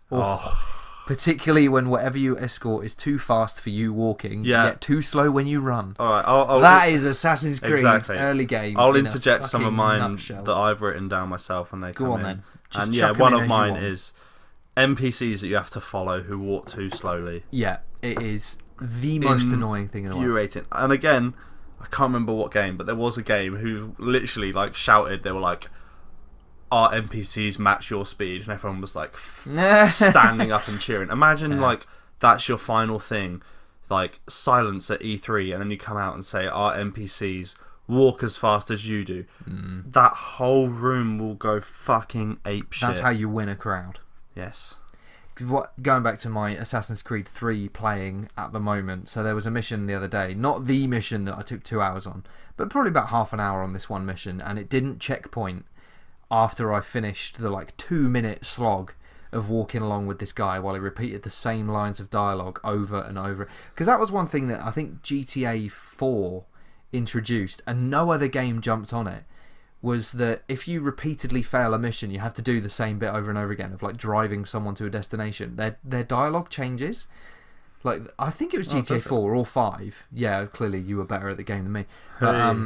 Particularly when whatever you escort is too fast for you walking, Yeah. yet too slow when you run. All right, That is Assassin's Creed Exactly. early game. I'll in a interject some of fucking mine nutshell. that I've written down myself when they come Go on in. then. Just And yeah, chuck 'em one in of as you mine want. is NPCs that you have to follow who walk too slowly. Yeah, it is the most annoying thing in the world. Infuriating. And again, I can't remember what game, but there was a game who literally like shouted. They were like, "Our NPCs match your speed," and everyone was like standing up and cheering. Imagine like that's your final thing, like silence at E3, and then you come out and say, "Our NPCs walk as fast as you do." That whole room will go fucking apeshit. That's how you win a crowd. Yes. Going back to my Assassin's Creed 3 playing at the moment, so there was a mission the other day, not the mission that I took 2 hours on, but probably about half an hour on this one mission, and it didn't checkpoint after I finished the like 2-minute slog of walking along with this guy while he repeated the same lines of dialogue over and over. Because that was one thing that I think GTA 4 introduced, and no other game jumped on it, was that if you repeatedly fail a mission, you have to do the same bit over and over again of like driving someone to a destination. Their dialogue changes. Like I think it was GTA 4 or 5. Yeah, clearly you were better at the game than me. But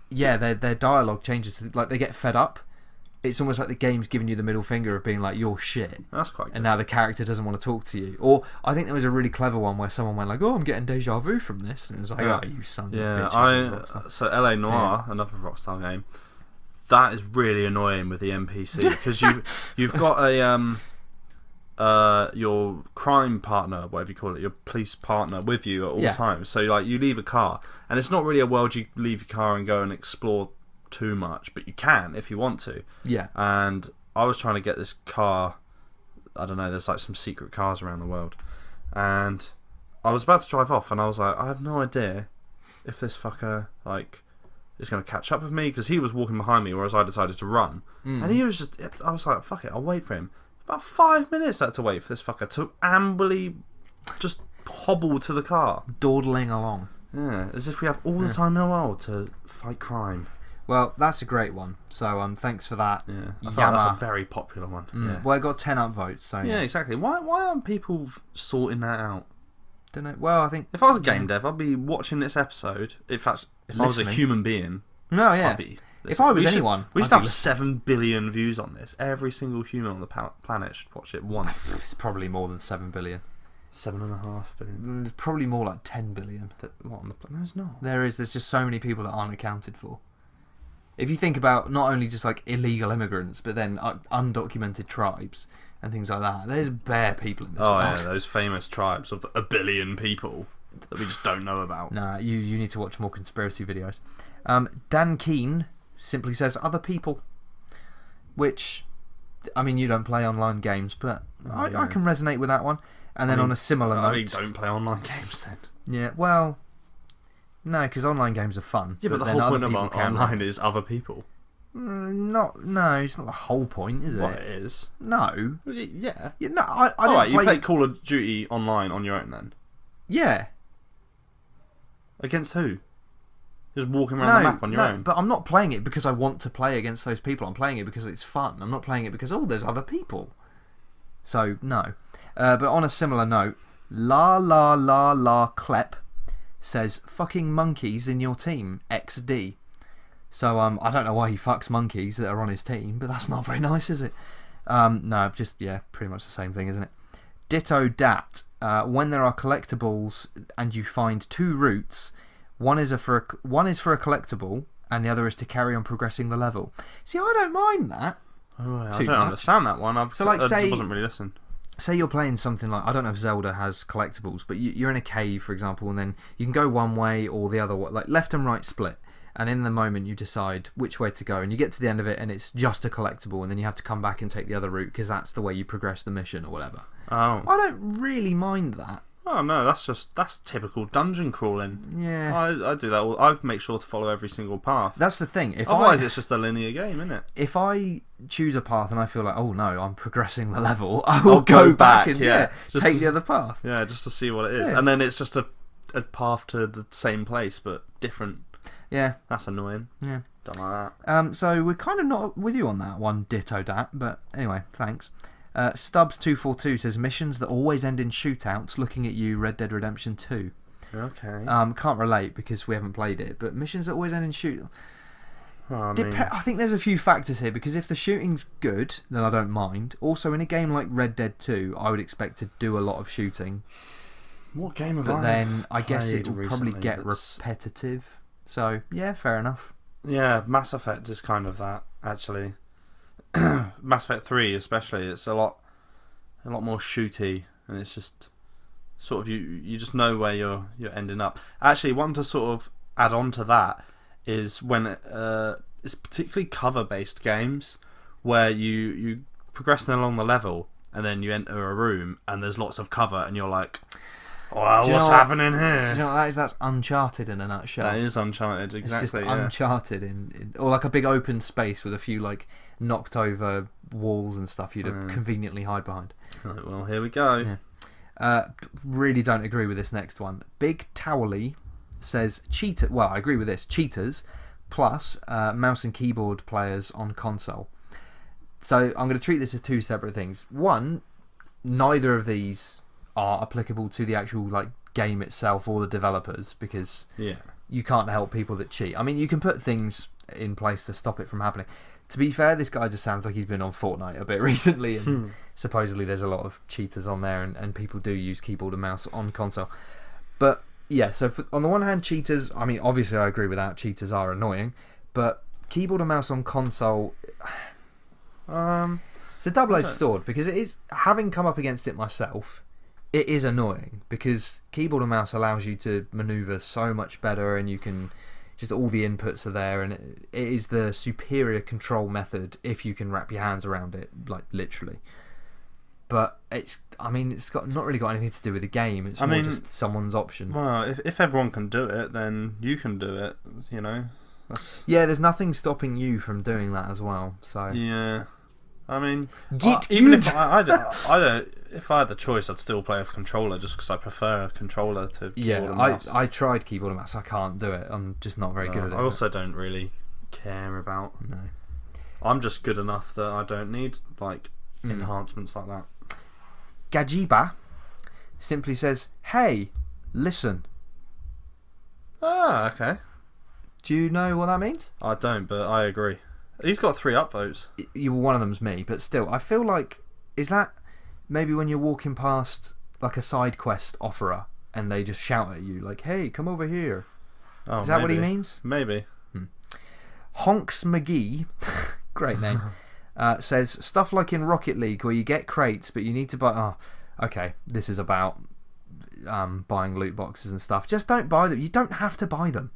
yeah, their dialogue changes. Like they get fed up. It's almost like the game's giving you the middle finger of being like, you're shit. That's quite good. And now the character doesn't want to talk to you. Or I think there was a really clever one where someone went like, oh, I'm getting deja vu from this. And it's like, oh, you sons of bitches. So LA Noire, another Rockstar game, that is really annoying with the NPC because you've got a your crime partner, whatever you call it, your police partner with you at all times. So like you leave a car, and it's not really a world you leave your car and go and explore too much, but you can if you want to. Yeah. And I was trying to get this car. I don't know. There's like some secret cars around the world, and I was about to drive off, and I was like, I have no idea if this fucker like is going to catch up with me, because he was walking behind me, whereas I decided to run, and he was just. I was like, fuck it, I'll wait for him. About 5 minutes I had to wait for this fucker to ambly just hobble to the car. Dawdling along. Yeah, as if we have all the time in the world to fight crime. Well, that's a great one. So thanks for that. Yeah, I thought that's a very popular one. Yeah. Well, it got 10 upvotes. So yeah, exactly. Why aren't people sorting that out? Don't know. Well, I think if I was a game dev, I'd be watching this episode. If I was a human being, no, yeah. I'd be. If I was anyone, we should have 7 billion views on this. Every single human on the planet should watch it once. It's probably more than 7 billion. 7.5 billion. It's probably more like 10 billion. What on the planet? No, it's not. There's just so many people that aren't accounted for. If you think about not only just like illegal immigrants, but then undocumented tribes and things like that, there's bare people in this world. Yeah, those famous tribes of 1 billion people that we just don't know about. Nah, you need to watch more conspiracy videos. Dan Keane simply says other people, which, I mean, you don't play online games, but I can resonate with that one. And then on a similar note... I mean, don't play online games then. Yeah, well... No, because online games are fun. Yeah, but the whole point of online is other people. No, it's not the whole point, is it? Well, it is. No. Yeah. No, I didn't Alright, play... you play Call of Duty online on your own then? Yeah. Against who? Just walking around the map on your own? But I'm not playing it because I want to play against those people. I'm playing it because it's fun. I'm not playing it because, there's other people. So, no. But on a similar note, La Clep says, fucking monkeys in your team, XD. So, I don't know why he fucks monkeys that are on his team, but that's not very nice, is it? No, just, pretty much the same thing, isn't it? Ditto dat. When there are collectibles and you find 2 routes, one is for a collectible and the other is to carry on progressing the level. See, I don't mind that. I don't understand that one. I wasn't really listening. Say you're playing something like, I don't know if Zelda has collectibles, but you're in a cave, for example, and then you can go one way or the other way, like left and right split. And in the moment you decide which way to go, and you get to the end of it and it's just a collectible, and then you have to come back and take the other route because that's the way you progress the mission or whatever. Oh. I don't really mind that. Oh no, that's typical dungeon crawling. Yeah. I do that. I make sure to follow every single path. That's the thing. Otherwise it's just a linear game, isn't it? If I choose a path and I feel like, oh no, I'm progressing the level, I will go back and take the other path. Yeah, just to see what it is. Yeah. And then it's just a path to the same place but different. Yeah. That's annoying. Yeah. Don't like that. So we're kind of not with you on that one, ditto dat, but anyway, thanks. Stubbs242 says, missions that always end in shootouts, looking at you, Red Dead Redemption 2. Okay. Can't relate because we haven't played it, but missions that always end in shoot. I think there's a few factors here, because if the shooting's good, then I don't mind. Also, in a game like Red Dead 2, I would expect to do a lot of shooting. What game have But then I guess it will probably get that's... repetitive. So, yeah, fair enough. Yeah, Mass Effect is kind of that, actually. Mass Effect 3 especially, it's a lot more shooty, and it's just sort of you just know where you're ending up. Actually, one to sort of add on to that is when it's particularly cover-based games where you progressing along the level and then you enter a room and there's lots of cover and you're like, well, what's happening here? Do you know what that is? That's Uncharted in a nutshell. That is Uncharted, exactly. It's just Uncharted in or like a big open space with a few like knocked over walls and stuff you'd conveniently hide behind. Right, well, here we go. Yeah. Really don't agree with this next one. Big Towley says well, I agree with this. Cheaters plus mouse and keyboard players on console. So I'm going to treat this as 2 separate things. One, neither of these are applicable to the actual like game itself or the developers, because you can't help people that cheat. I mean, you can put things in place to stop it from happening. To be fair, this guy just sounds like he's been on Fortnite a bit recently, and supposedly there's a lot of cheaters on there, and people do use keyboard and mouse on console. But yeah, so on the one hand, cheaters, I mean, obviously I agree with that, cheaters are annoying, but keyboard and mouse on console, it's a double-edged sword, because it is, having come up against it myself, it is annoying, because keyboard and mouse allows you to maneuver so much better, and you can just, all the inputs are there, and it is the superior control method if you can wrap your hands around it, like literally. But it's got not really got anything to do with the game. It's more just someone's option. Well, if everyone can do it, then you can do it. You know. Yeah, there's nothing stopping you from doing that as well. So yeah, I mean, Get even good. if I don't, if I had the choice, I'd still play with a controller just because I prefer a controller to keyboard and mouse. I tried keyboard and mouse. I can't do it. I'm just not very good at it. I also don't really care about. No. I'm just good enough that I don't need like enhancements like that. Gajiba simply says, "Hey, listen." Ah, okay. Do you know what that means? I don't, but I agree. He's got 3 upvotes. One of them's me, but still, I feel like, is that maybe when you're walking past like a side quest offerer and they just shout at you like, "Hey, come over here." Oh, Is that what he means? Maybe. Honks McGee, great name, says stuff like in Rocket League where you get crates but you need to buy. Oh, okay, this is about buying loot boxes and stuff. Just don't buy them. You don't have to buy them.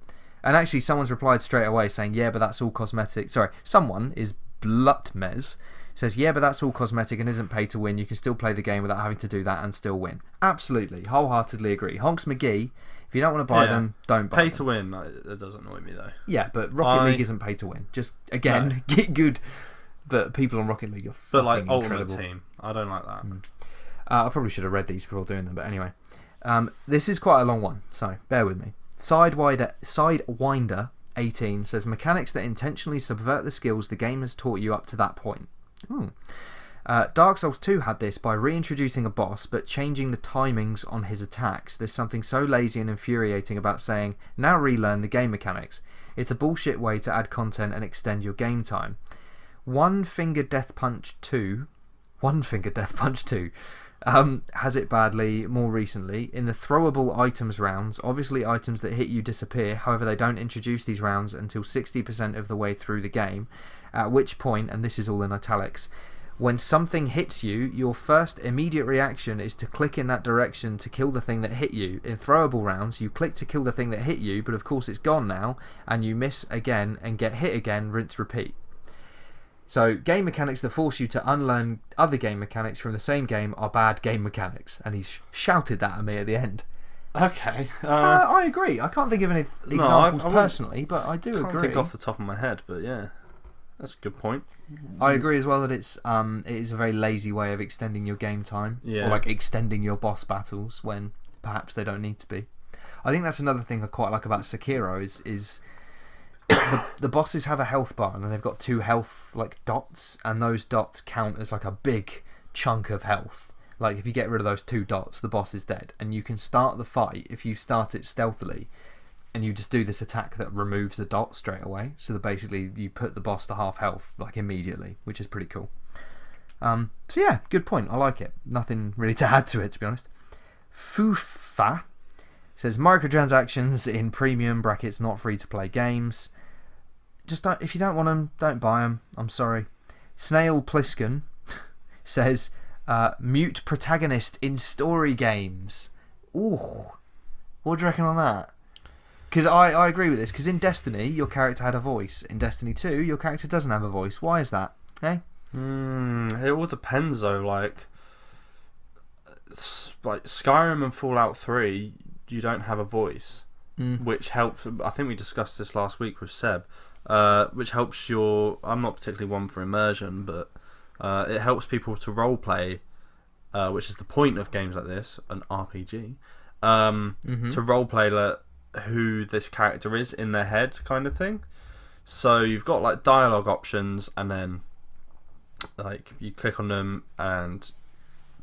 And actually, someone's replied straight away saying, "Yeah, but that's all cosmetic." Sorry, someone is Blutmez says, "Yeah, but that's all cosmetic and isn't pay to win. You can still play the game without having to do that and still win." Absolutely, wholeheartedly agree. Honks McGee, if you don't want to buy them, don't buy them. Pay to win, that does annoy me though. Yeah, but Rocket League isn't pay to win. Just, again, get good. But people on Rocket League are fucking like incredible. Ultimate Team, I don't like that. I probably should have read these before doing them, but anyway. This is quite a long one, so bear with me. Sidewinder 18 says, mechanics that intentionally subvert the skills the game has taught you up to that point. Dark Souls 2 had this by reintroducing a boss but changing the timings on his attacks. There's something so lazy and infuriating about saying, now relearn the game mechanics. It's a bullshit way to add content and extend your game time. One Finger Death Punch 2 has it badly more recently. In the throwable items rounds, obviously items that hit you disappear, however they don't introduce these rounds until 60% of the way through the game, at which point, and this is all in italics, when something hits you, your first immediate reaction is to click in that direction to kill the thing that hit you. In throwable rounds, you click to kill the thing that hit you, but of course it's gone now, and you miss again and get hit again, rinse, repeat. So, game mechanics that force you to unlearn other game mechanics from the same game are bad game mechanics. And he's shouted that at me at the end. Okay. I agree. I can't think of any examples personally, but I do agree. I can't think off the top of my head, but yeah. That's a good point. I agree as well that it is a very lazy way of extending your game time. Yeah. Or like extending your boss battles when perhaps they don't need to be. I think that's another thing I quite like about Sekiro is the bosses have a health bar and they've got 2 health like dots, and those dots count as like a big chunk of health. Like if you get rid of those 2 dots, the boss is dead, and you can start the fight if you start it stealthily and you just do this attack that removes the dot straight away. So that basically you put the boss to half health like immediately, which is pretty cool. So yeah, good point. I like it. Nothing really to add to it, to be honest. Fufa says microtransactions in premium brackets not free to play games. Just don't, if you don't want them, don't buy them. I'm sorry. Snail Pliskin says mute protagonist in story games. Ooh, what do you reckon on that? Because I agree with this. Because in Destiny, your character had a voice. In Destiny 2, your character doesn't have a voice. Why is that? Hey. It all depends though. Like Skyrim and Fallout 3, you don't have a voice, which helps. I think we discussed this last week with Seb. Which helps your... I'm not particularly one for immersion, but it helps people to roleplay, which is the point of games like this, an RPG, to roleplay who this character is in their head, kind of thing. So you've got like dialogue options, and then like you click on them, and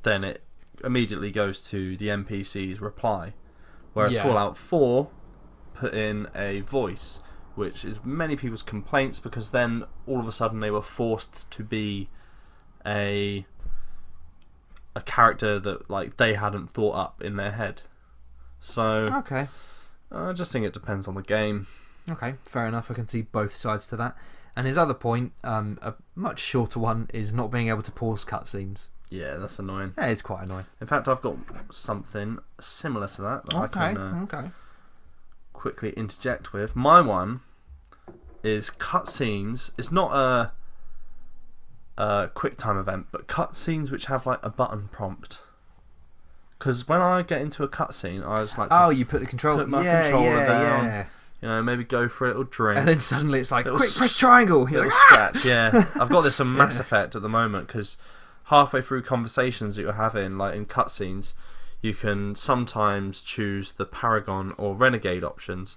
then it immediately goes to the NPC's reply. Whereas Fallout 4 put in a voice, which is many people's complaints, because then all of a sudden they were forced to be a character that like they hadn't thought up in their head. So okay, I just think it depends on the game. Okay, fair enough. I can see both sides to that. And his other point, a much shorter one, is not being able to pause cutscenes. Yeah, that's annoying. Yeah, it's quite annoying. In fact, I've got something similar to that I can quickly interject with. My one is cutscenes. It's not a quick time event, but cutscenes which have like a button prompt. Because when I get into a cutscene, I just like to you put the controller. Put my controller down. Yeah. You know, maybe go for a little drink. And then suddenly it's like, quick, press triangle. You're Little like, scratch, yeah. I've got this on Mass Effect at the moment because halfway through conversations that you're having, like in cutscenes, you can sometimes choose the Paragon or Renegade options,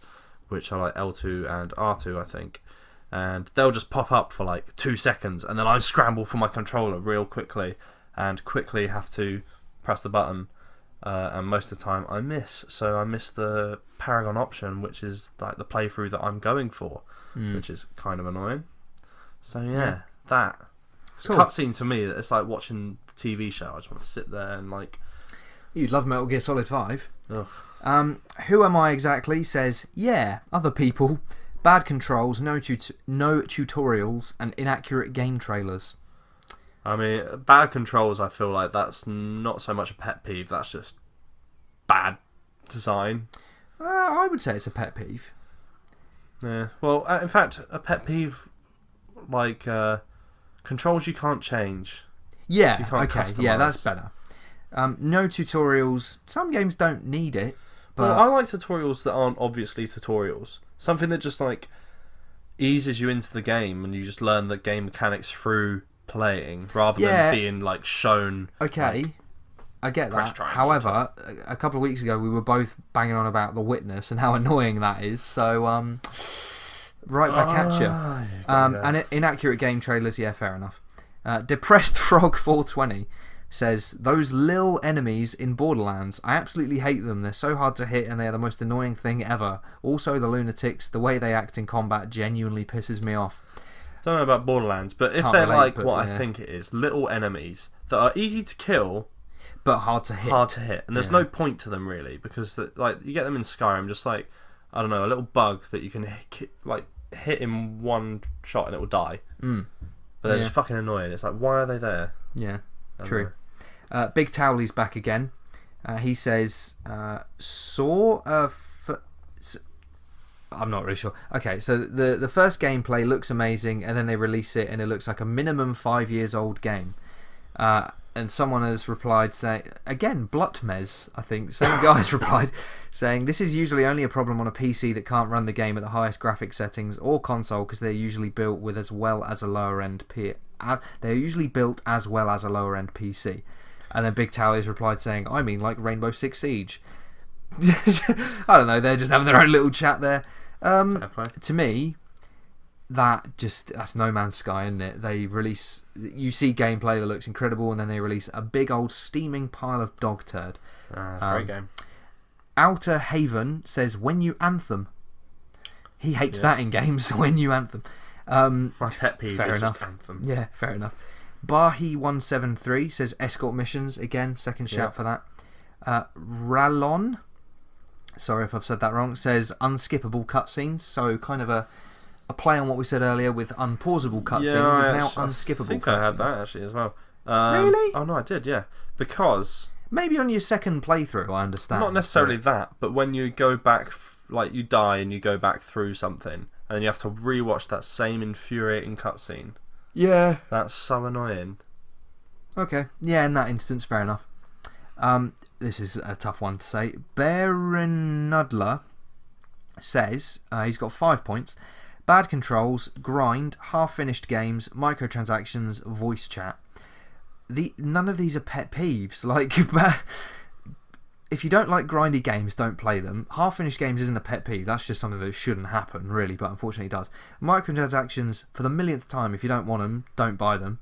which are like L2 and R2, I think. And they'll just pop up for like 2 seconds, and then I scramble for my controller real quickly and quickly have to press the button. And most of the time I miss. So I miss the Paragon option, which is like the playthrough that I'm going for, which is kind of annoying. So yeah. That. Cool. Cutscene to me, it's like watching the TV show. I just want to sit there and like... You'd love Metal Gear Solid 5. Ugh. Who am I exactly? Says, yeah, other people. Bad controls, no tutorials, and inaccurate game trailers. I mean, bad controls, I feel like that's not so much a pet peeve, that's just bad design. I would say it's a pet peeve. Yeah. Well, in fact, a pet peeve, like, controls you can't change. Yeah, you can't okay, customize. Yeah, that's better. No tutorials. Some games don't need it. But... Well, I like tutorials that aren't obviously tutorials. Something that just, like, eases you into the game and you just learn the game mechanics through playing rather than being like shown. Okay, like, I get that. However, a couple of weeks ago we were both banging on about The Witness and how annoying that is. So right back at you. And inaccurate game trailers. Yeah, fair enough. Depressed Frog 420 says those lil enemies in Borderlands. I absolutely hate them. They're so hard to hit and they are the most annoying thing ever. Also, the lunatics. The way they act in combat genuinely pisses me off. I don't know about Borderlands, but if Can't they're relate, like but, what I think it is, little enemies that are easy to kill but hard to hit, and there's no point to them really, because like you get them in Skyrim, just like, I don't know, a little bug that you can hit in one shot and it will die. But they're just fucking annoying. It's like, why are they there? Yeah, true. Big Towley's back again. He says, I'm not really sure. Okay, so the first gameplay looks amazing, and then they release it, and it looks like a minimum 5 years old game. And someone has replied saying, again, Blutmez, I think, same guy has replied, saying, this is usually only a problem on a PC that can't run the game at the highest graphic settings, or console, because they're usually built with as well as a lower end they're usually built as well as a lower end PC. And then Big Towley's replied saying, I mean like Rainbow Six Siege. I don't know, they're just having their own little chat there. To me, that's No Man's Sky, isn't it? They release, you see gameplay that looks incredible, and then they release a big old steaming pile of dog turd. Great game. Outer Haven says, when you Anthem. He hates that in games, when you Anthem. My pet peeve is just Anthem. Yeah, fair enough. Bahi173 says escort missions. Again, second shout for that. Rallon, sorry if I've said that wrong, says unskippable cutscenes. So kind of a play on what we said earlier with unpausable cutscenes is now unskippable cutscenes. I think I had that actually as well. Really? Oh no, I did, yeah. Because... Maybe on your second playthrough, I understand. Not necessarily that, but when you go back, like you die and you go back through something, and then you have to rewatch that same infuriating cutscene. Yeah. That's so annoying. Okay. Yeah, in that instance, fair enough. This is a tough one to say. Berenudler says, he's got 5 points. Bad controls, grind, half-finished games, microtransactions, voice chat. None of these are pet peeves. Like, if you don't like grindy games, don't play them. Half-finished games isn't a pet peeve. That's just something that shouldn't happen, really, but unfortunately it does. Microtransactions, for the millionth time, if you don't want them, don't buy them.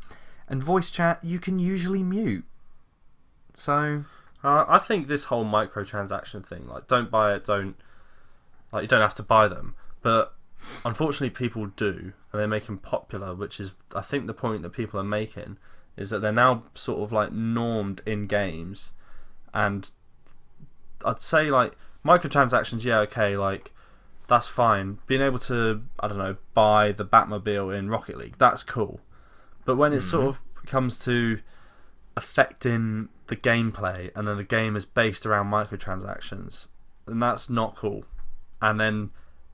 And voice chat, you can usually mute. So... I think this whole microtransaction thing, like, don't buy it, you don't have to buy them. But, unfortunately, people do, and they make them popular, which is, I think, the point that people are making, is that they're now sort of, like, normed in games, and I'd say, like, microtransactions, yeah, okay, like, that's fine. Being able to, I don't know, buy the Batmobile in Rocket League, that's cool. But when it sort of comes to affecting the gameplay, and then the game is based around microtransactions, then that's not cool. And then,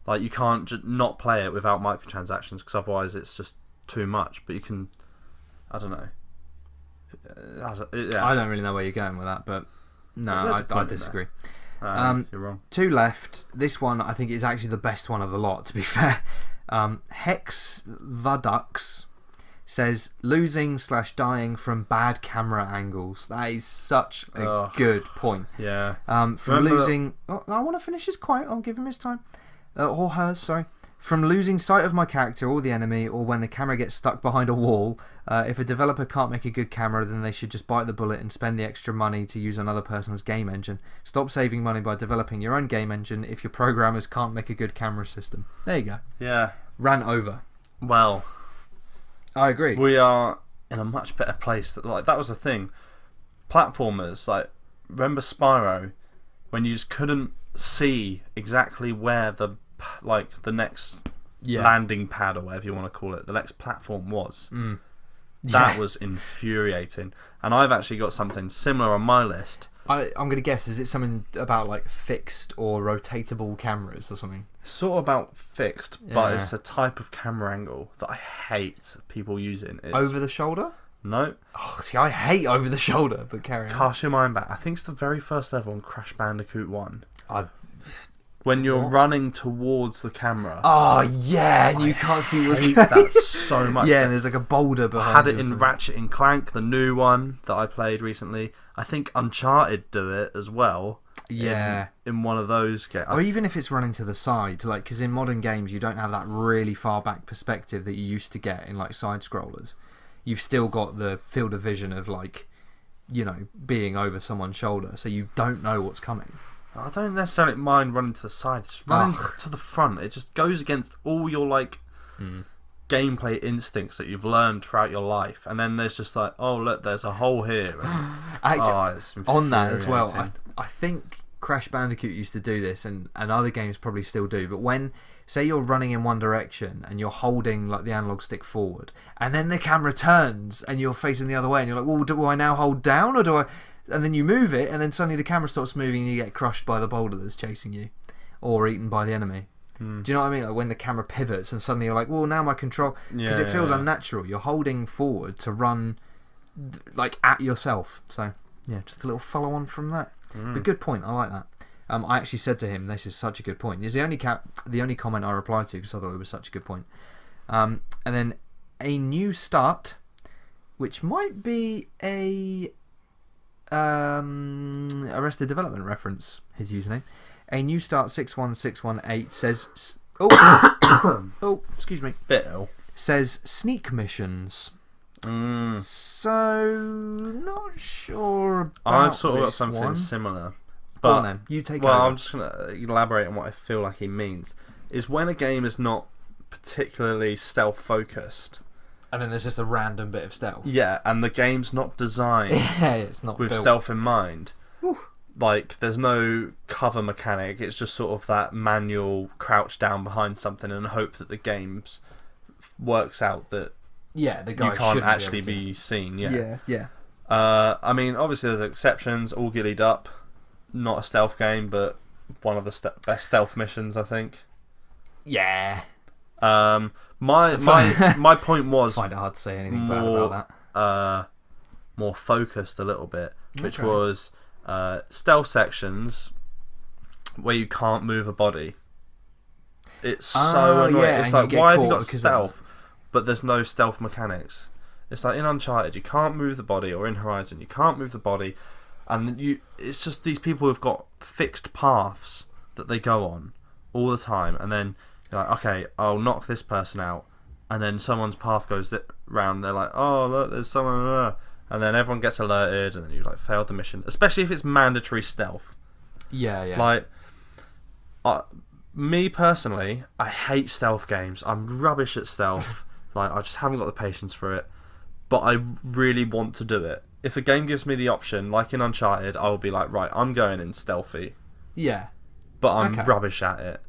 like, you can't not play it without microtransactions, because otherwise it's just too much. But you can, I don't know. I don't really know where you're going with that, but no, I disagree. You're wrong. 2 left. This one I think is actually the best one of the lot, to be fair. Hex Vadux says losing/dying from bad camera angles. That is such a good point. Yeah. From losing... Oh, I want to finish his quote. I'll give him his time. Or hers, sorry. From losing sight of my character or the enemy, or when the camera gets stuck behind a wall. If a developer can't make a good camera, then they should just bite the bullet and spend the extra money to use another person's game engine. Stop saving money by developing your own game engine if your programmers can't make a good camera system. There you go. Yeah. Rant over. Well, I agree. we are in a much better place. That was the thing. Platformers, remember Spyro, when you just couldn't see exactly where the next landing pad, or whatever you want to call it, the next platform was. That was infuriating. And I've actually got something similar on my list. I'm going to guess, is it something about fixed or rotatable cameras or something? It's sort of about fixed, but it's a type of camera angle that I hate people using. It's, over the shoulder? No. Oh, see, I hate over the shoulder, but carry on. Cast your mind back. I think it's the very first level in Crash Bandicoot 1. When you're What? running towards the camera. Oh, yeah, and you can't see what's hate going that so much. Yeah, and there's a boulder behind I had it you or in something. Ratchet and Clank, the new one that I played recently. I think Uncharted do it as well. Yeah. In one of those games. Or even if it's running to the side, because in modern games you don't have that really far back perspective that you used to get in side scrollers. You've still got the field of vision of being over someone's shoulder, so you don't know what's coming. I don't necessarily mind running to the side. It's running to the front. It just goes against all your gameplay instincts that you've learned throughout your life. And then there's just oh look, there's a hole here. And, it's on that as well. I think Crash Bandicoot used to do this, and other games probably still do. But when, say, you're running in one direction and you're holding the analog stick forward, and then the camera turns and you're facing the other way, and you're like, well, do I now hold down or do I? And then you move it, and then suddenly the camera stops moving and you get crushed by the boulder that's chasing you, or eaten by the enemy. Do you know what I mean? When the camera pivots and suddenly you're like, well, now my control... Because it feels unnatural. You're holding forward to run at yourself. So, yeah, just a little follow-on from that. But good point. I like that. I actually said to him, this is such a good point. It's the only comment I replied to because I thought it was such a good point. And then a new start, which might be a... Arrested Development reference, his username. A new start 61618 says oh excuse me, bit ill. Says sneak missions. So not sure about I've sort of got something similar. But go on then, you take over. I'm just gonna elaborate on what I feel like he means. Is when a game is not particularly stealth focused. And then there's just a random bit of stealth. Yeah, and the game's not designed it's not with built. stealth in mind. Whew. There's no cover mechanic. It's just sort of that manual crouch down behind something and hope that the game works out that the guy you can't actually be be seen. Yeah. I mean, obviously there's exceptions. All Gillied Up, not a stealth game, but one of the best stealth missions, I think. Yeah. My point was... I find it hard to say anything bad about that. More focused a little bit, which was stealth sections where you can't move a body. It's so annoying. Yeah, it's why have you got stealth, but there's no stealth mechanics? It's in Uncharted, you can't move the body, or in Horizon, you can't move the body, and it's just these people who've got fixed paths that they go on all the time, and then you're like, okay, I'll knock this person out, and then someone's path goes round, they're like, oh look, there's someone there. And then everyone gets alerted, and then you failed the mission. Especially if it's mandatory stealth. Yeah. Me personally, I hate stealth games. I'm rubbish at stealth. I just haven't got the patience for it. But I really want to do it. If a game gives me the option, like in Uncharted, I will be like, right, I'm going in stealthy. Yeah. But I'm rubbish at it.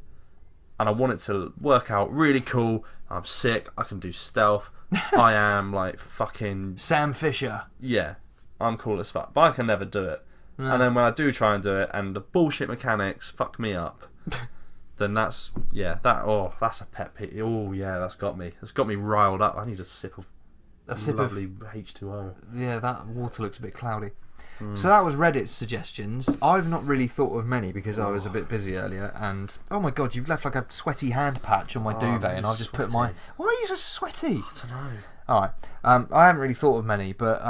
And I want it to work out really cool. I'm sick. I can do stealth. I am fucking Sam Fisher. Yeah, I'm cool as fuck, but I can never do it. No. And then when I do try and do it, and the bullshit mechanics fuck me up, then that's a pet peeve. Oh yeah, that's got me riled up. I need a sip of lovely H2O. Yeah, that water looks a bit cloudy. So that was Reddit's suggestions. I've not really thought of many because I was a bit busy earlier. And oh my god, you've left like a sweaty hand patch on my duvet, and I've just put my. Why are you so sweaty? I don't know. All right. I haven't really thought of many, but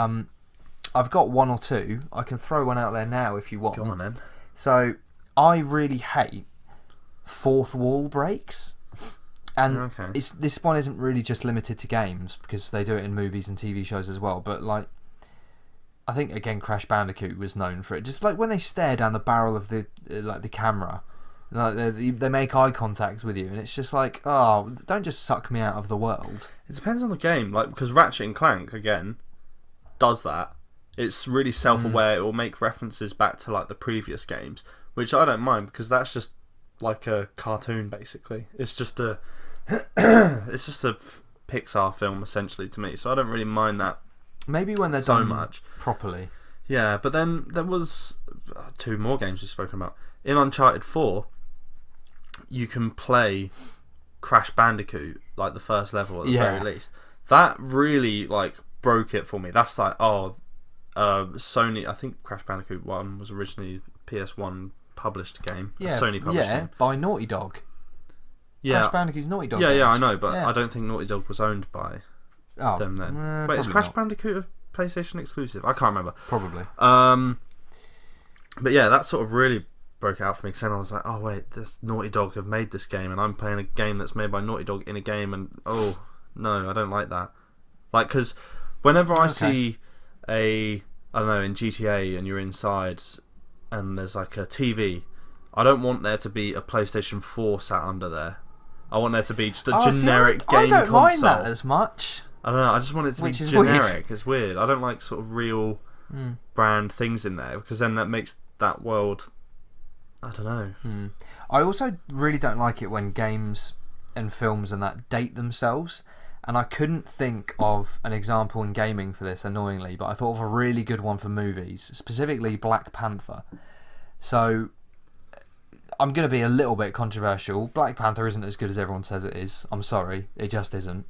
I've got one or two. I can throw one out there now if you want. Go on then. So I really hate fourth wall breaks. And this one isn't really just limited to games because they do it in movies and TV shows as well. But like, I think again, Crash Bandicoot was known for it. Just like when they stare down the barrel of the camera, like they make eye contact with you, and it's just like, oh, don't just suck me out of the world. It depends on the game, like because Ratchet and Clank again does that. It's really self-aware. It will make references back to like the previous games, which I don't mind because that's just like a cartoon basically. It's just a Pixar film essentially to me, so I don't really mind that. Maybe when they're so done much properly. Yeah, but then there was two more games we've spoken about. In Uncharted 4, you can play Crash Bandicoot, like the first level at the very least. That really like broke it for me. That's like, Sony. I think Crash Bandicoot 1 was originally PS1 published game. Yeah, a Sony published game. By Naughty Dog. Yeah, Crash Bandicoot's Naughty Dog. Yeah, I know, but I don't think Naughty Dog was owned by them then. Wait, is Crash Bandicoot a PlayStation exclusive? I can't remember. Probably. But yeah, that sort of really broke it out for me because then I was like, oh wait, this Naughty Dog have made this game, and I'm playing a game that's made by Naughty Dog in a game, and oh no, I don't like that. Like, because whenever I see I don't know, in GTA and you're inside and there's like a TV, I don't want there to be a PlayStation 4 sat under there. I want there to be just a generic game console. I don't mind that as much. I don't know, I just want it to be generic. It's weird. I don't like sort of real brand things in there because then that makes that world, I don't know. I also really don't like it when games and films and that date themselves, and I couldn't think of an example in gaming for this, annoyingly, but I thought of a really good one for movies, specifically Black Panther. So I'm going to be a little bit controversial. Black Panther isn't as good as everyone says it is. I'm sorry, it just isn't.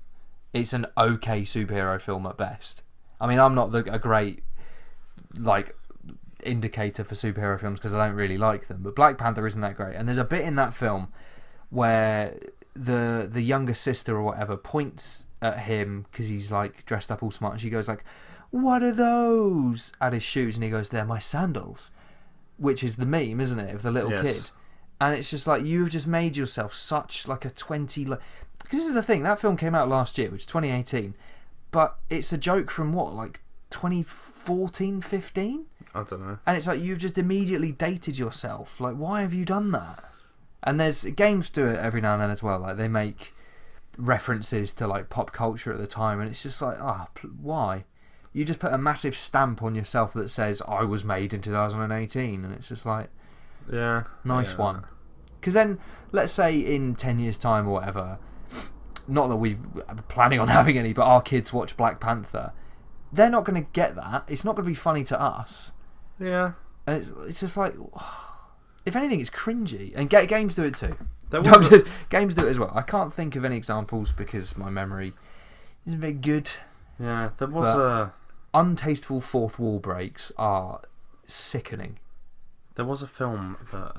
It's an okay superhero film at best. I mean, I'm not a great like indicator for superhero films because I don't really like them, but Black Panther isn't that great. And there's a bit in that film where the younger sister or whatever points at him because he's like dressed up all smart, and she goes like, "What are those?" at his shoes, and he goes, "They're my sandals," which is the meme, isn't it, of the little kid. And it's just like, you've just made yourself such like a 20... Because this is the thing, that film came out last year, which is 2018, but it's a joke from what, like 2014, 15? I don't know. And it's like, you've just immediately dated yourself. Like, why have you done that? And there's games do it every now and then as well. Like, they make references to like pop culture at the time, and it's just like, why? You just put a massive stamp on yourself that says, I was made in 2018, and it's just like... Yeah. Nice one. Because then, let's say in 10 years' time or whatever, not that we're planning on having any, but our kids watch Black Panther, they're not going to get that. It's not going to be funny to us. Yeah. And it's just like, if anything, it's cringy. And games do it too. Games do it as well. I can't think of any examples because my memory isn't very good. Yeah, there was untasteful fourth wall breaks are sickening. There was a film that,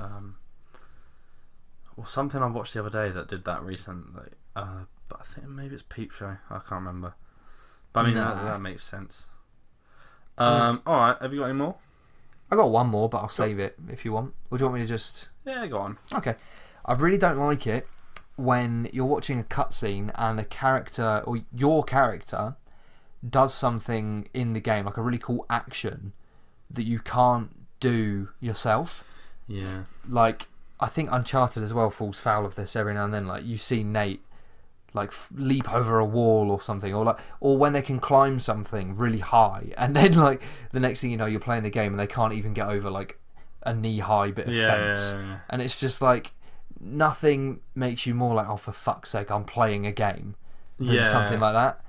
or something I watched the other day that did that recently. But I think maybe it's Peep Show. I can't remember. But I mean, that makes sense. Alright, have you got any more? I got one more, but I'll save it if you want. Or do you want me to just... Yeah, go on. Okay. I really don't like it when you're watching a cutscene and a character, or your character, does something in the game, like a really cool action, that you can't do yourself. Yeah. Like, I think Uncharted as well falls foul of this every now and then. Like, you see Nate like leap over a wall or something, or when they can climb something really high, and then like the next thing you know, you're playing the game and they can't even get over like a knee-high bit of fence. Yeah. And it's just like, nothing makes you more like, oh, for fuck's sake, I'm playing a game, than something like that.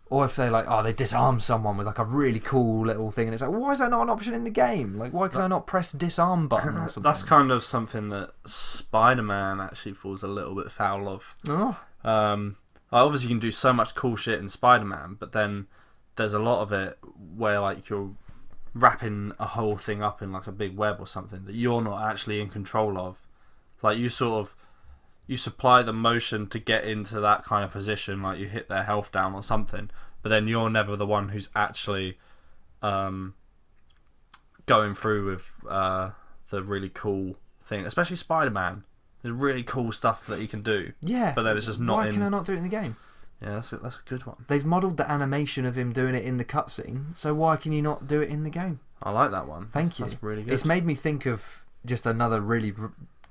Or if they like, they disarm someone with like a really cool little thing, and it's like, why is that not an option in the game? Like, why can I not press disarm button or something? That's kind of something that Spider-Man actually falls a little bit foul of. Obviously you can do so much cool shit in Spider-Man, but then there's a lot of it where like you're wrapping a whole thing up in like a big web or something that you're not actually in control of. Like you supply the motion to get into that kind of position, like you hit their health down or something, but then you're never the one who's actually going through with the really cool thing. Especially Spider-Man. There's really cool stuff that he can do. Yeah. But then it's just not Why can I not do it in the game? Yeah, that's a good one. They've modelled the animation of him doing it in the cutscene, so why can you not do it in the game? I like that one. Thank you. That's really good. It's made me think of just another really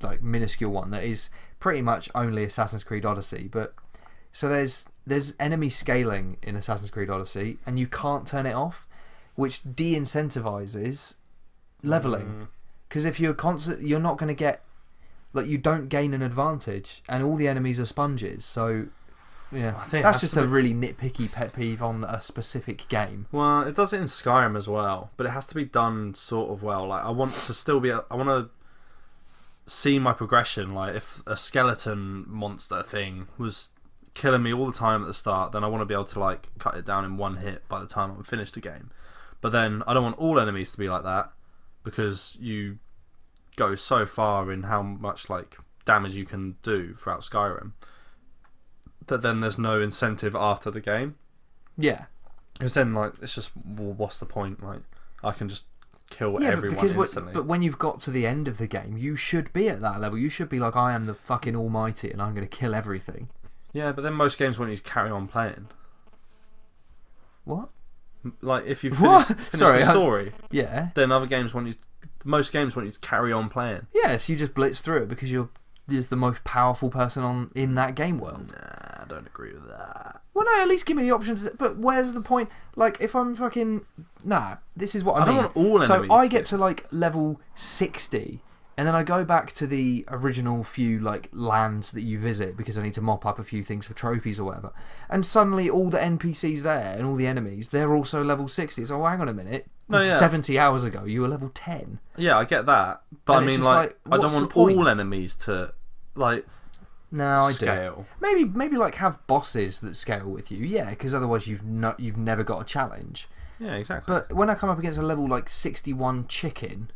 like minuscule one that is pretty much only Assassin's Creed Odyssey. But so there's enemy scaling in Assassin's Creed Odyssey, and you can't turn it off, which de-incentivizes leveling. Because if you're you're not going to get, like, you don't gain an advantage, and all the enemies are sponges. So yeah, I think that's just a really nitpicky pet peeve on a specific game. Well, it does it in Skyrim as well, but it has to be done sort of well. Like I want to see my progression. Like if a skeleton monster thing was killing me all the time at the start, then I want to be able to like cut it down in one hit by the time I'm finished the game. But then I don't want all enemies to be like that, because you go so far in how much like damage you can do throughout Skyrim that then there's no incentive after the game. Yeah, because then like it's just, well, what's the point? Like I can just kill everyone instantly. But when you've got to the end of the game, you should be at that level. You should be like, I am the fucking almighty and I'm going to kill everything. Yeah, but then most games want you to carry on playing. What? Like if you finish the story, yeah, then other games want you. Most games want you to carry on playing. Yes, you just blitz through it because you're the most powerful person in that game world. Nah, I don't agree with that. Well, no, at least give me the options. But where's the point? Like, if I'm fucking... Nah, this is what I mean. I don't want all enemies. So I get to, like, level 60, and then I go back to the original few, like, lands that you visit because I need to mop up a few things for trophies or whatever. And suddenly all the NPCs there and all the enemies, they're also level 60. So, hang on a minute. No, yeah. 70 hours ago, you were level 10. Yeah, I get that. But And I mean, it's like just like, I don't want what's the all enemies to, like... No, I scale. do. Maybe like have bosses that scale with you. Yeah, because otherwise you've never got a challenge. Yeah, exactly. But when I come up against a level like 61 chicken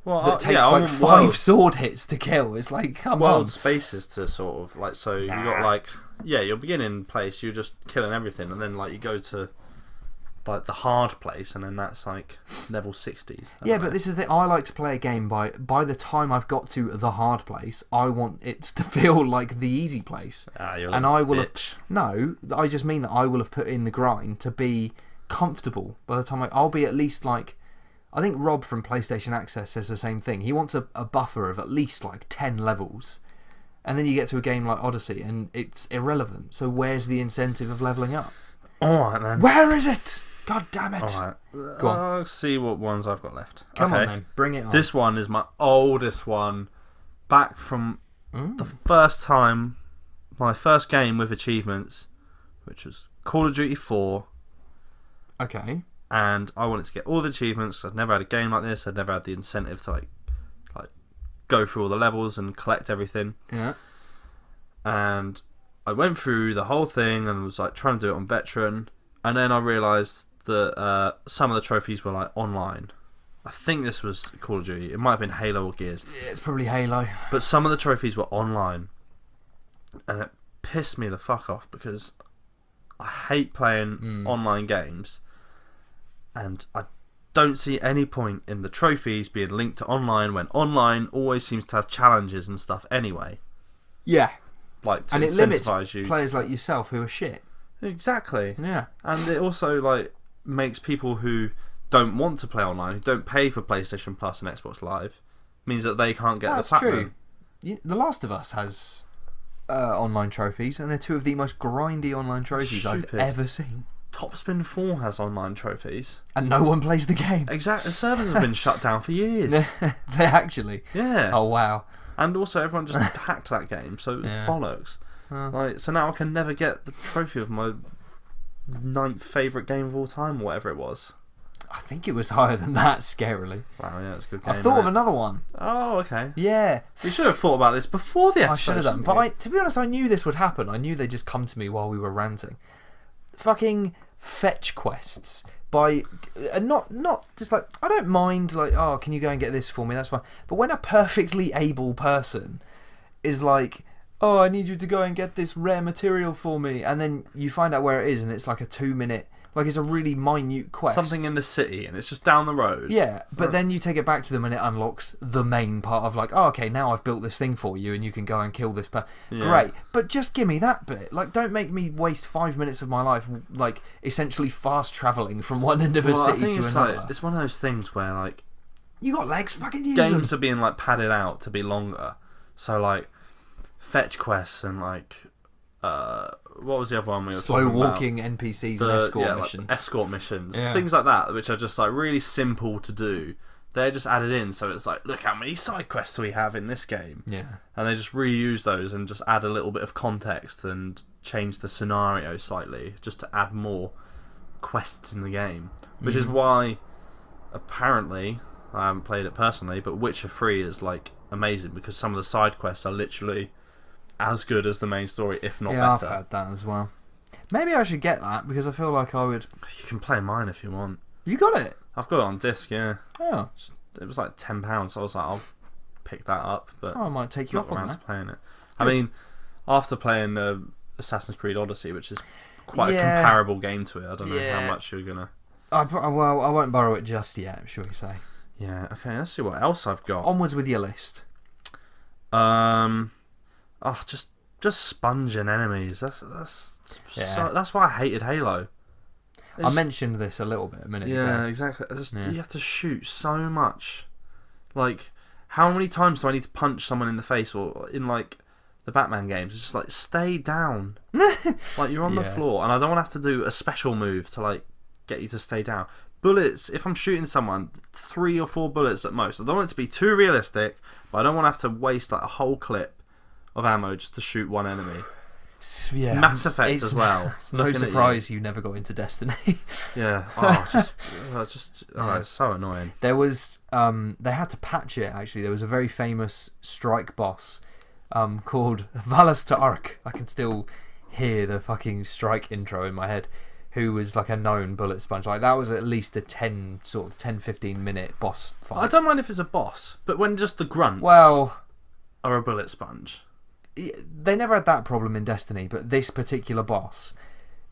well, that takes like 5 sword hits to kill, it's like, come on. Spaces to sort of like, so you got like, yeah, your beginning place, you're just killing everything, and then like you go to like the hard place, and then that's like level 60s. Yeah, but this is the I like to play a game by the time I've got to the hard place, I want it to feel like the easy place. You're and like I will bitch. have no, I just mean that I will have put in the grind to be comfortable by the time I'll be at least like, I think Rob from PlayStation Access says the same thing. He wants a buffer of at least like 10 levels. And then you get to a game like Odyssey and it's irrelevant. So where's the incentive of leveling up? Alright then. Where is it? God damn it. Alright. Go on. I'll see what ones I've got left. Come on then, bring it on. This one is my oldest one. Back from the first time, my first game with achievements, which was Call of Duty 4. Okay. And I wanted to get all the achievements. I'd never had a game like this. I'd never had the incentive to like go through all the levels and collect everything. Yeah. And I went through the whole thing and was like trying to do it on veteran. And then I realised that some of the trophies were like online. I think this was Call of Duty. It might have been Halo or Gears. Yeah, it's probably Halo. But some of the trophies were online. And it pissed me the fuck off because I hate playing online games. And I don't see any point in the trophies being linked to online when online always seems to have challenges and stuff anyway. Yeah. Like to and it incentivize limits you players like yourself who are shit. Exactly. Yeah. And it also like makes people who don't want to play online, who don't pay for PlayStation Plus and Xbox Live, means that they can't get the platinum. True. The Last of Us has online trophies, and they're two of the most grindy online trophies I've ever seen. Topspin 4 has online trophies. And no one plays the game. Exactly. The servers have been shut down for years. They actually. Yeah. Oh, wow. And also everyone just hacked that game, so it was bollocks. Like, so now I can never get the trophy of my 9th favourite game of all time, or whatever it was. I think it was higher than that, scarily. Wow, yeah, it's a good game. I thought of another one. Oh, okay. Yeah. We should have thought about this before the episode. I should have done. But to be honest, I knew this would happen. I knew they'd just come to me while we were ranting. Fucking fetch quests by and not just like, I don't mind like, oh, can you go and get this for me, that's fine, but when a perfectly able person is like, oh, I need you to go and get this rare material for me, and then you find out where it is and it's like a 2-minute, like it's a really minute quest, something in the city and it's just down the road. Yeah, but then you take it back to them and it unlocks the main part of like, oh, okay, now I've built this thing for you and you can go and kill this Great, but just give me that bit. Like, don't make me waste 5 minutes of my life like essentially fast travelling from one end of a city to another. Like, it's one of those things where like, you got legs, fucking use games them. are being like padded out to be longer. So like fetch quests and like what was the other one we were slow talking walking about? NPCs and escort missions. Like escort missions, things like that, which are just like really simple to do. They're just added in, so it's like, look how many side quests we have in this game. Yeah, and they just reuse those and just add a little bit of context and change the scenario slightly, just to add more quests in the game. Which is why, apparently, I haven't played it personally, but Witcher 3 is like amazing because some of the side quests are literally as good as the main story, if not better. I've heard that as well. Maybe I should get that because I feel like I would. You can play mine if you want. You got it? I've got it on disc, yeah. Oh. It was like £10, so I was like, I'll pick that up. But I might take you up on that. Playing it. I mean, after playing Assassin's Creed Odyssey, which is quite a comparable game to it, I don't know how much you're gonna. Well, I won't borrow it just yet, shall we say? Yeah. Okay. Let's see what else I've got. Onwards with your list. Just sponging enemies. That's why I hated Halo. I mentioned this a little bit a minute ago. Yeah, exactly. You have to shoot so much. Like, how many times do I need to punch someone in the face, or in like the Batman games? It's just like, stay down. Like, you're on the floor, and I don't want to have to do a special move to like get you to stay down. Bullets, if I'm shooting someone, 3 or 4 bullets at most. I don't want it to be too realistic, but I don't want to have to waste like a whole clip of ammo just to shoot one enemy. Yeah, Mass Effect as well. It's no surprise you never got into Destiny. Yeah. It's so annoying. There was they had to patch it actually. There was a very famous strike boss called Valas Ta'Ark. I can still hear the fucking strike intro in my head. Who was like a known bullet sponge. Like, that was at least a 10-15 minute boss fight. I don't mind if it's a boss, but when just the grunts are a bullet sponge. They never had that problem in Destiny, but this particular boss,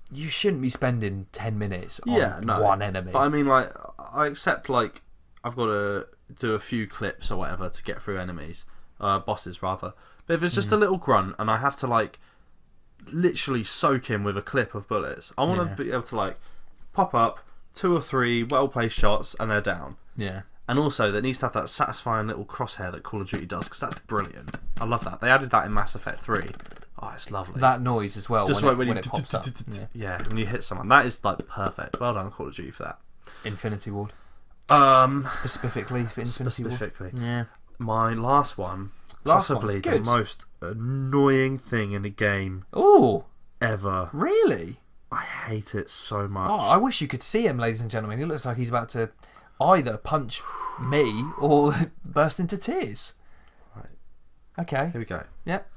you shouldn't be spending 10 minutes on one enemy. But I mean, like, I accept, like, I've got to do a few clips or whatever to get through enemies. Bosses, rather. But if it's just a little grunt and I have to, like, literally soak him with a clip of bullets, I want to be able to, like, pop up 2 or 3 well-placed shots and they're down. Yeah. And also, that needs to have that satisfying little crosshair that Call of Duty does, because that's brilliant. I love that. They added that in Mass Effect 3. Oh, it's lovely. That noise as well, just when it pops up. Yeah, when you hit someone. That is, like, perfect. Well done, Call of Duty, for that. Infinity Ward. Specifically for Infinity Ward. Yeah. My last one, possibly the most annoying thing in a game ever. Really? I hate it so much. Oh, I wish you could see him, ladies and gentlemen. He looks like he's about to either punch me or burst into tears. Right. Okay. Here we go. Yep.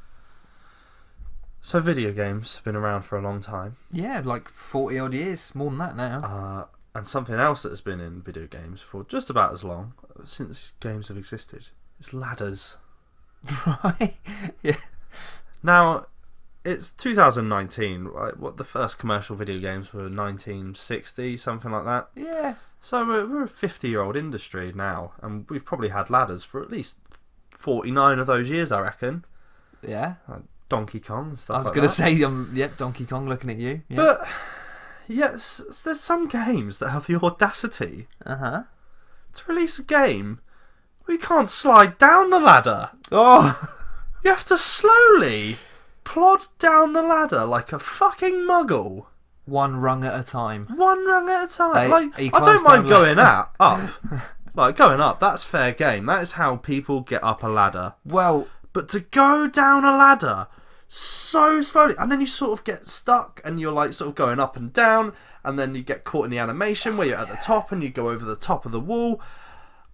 So video games have been around for a long time. Yeah, like 40 odd years, more than that now. And something else that has been in video games for just about as long, since games have existed, is ladders. Right. Yeah. Now, it's 2019, right? What, the first commercial video games were 1960, something like that? Yeah. So we're a 50-year-old industry now, and we've probably had ladders for at least 49 of those years, I reckon. Yeah. Like Donkey Kong and stuff. I was going to say, Donkey Kong looking at you. Yeah. But yes, there's some games that have the audacity to release a game where you can't slide down the ladder. Oh, you have to slowly plod down the ladder like a fucking muggle. One rung at a time. One rung at a time. He I don't mind going up. Like, going up, that's fair game. That is how people get up a ladder. Well, but to go down a ladder so slowly, and then you sort of get stuck, and you're like sort of going up and down, and then you get caught in the animation where you're at the top and you go over the top of the wall,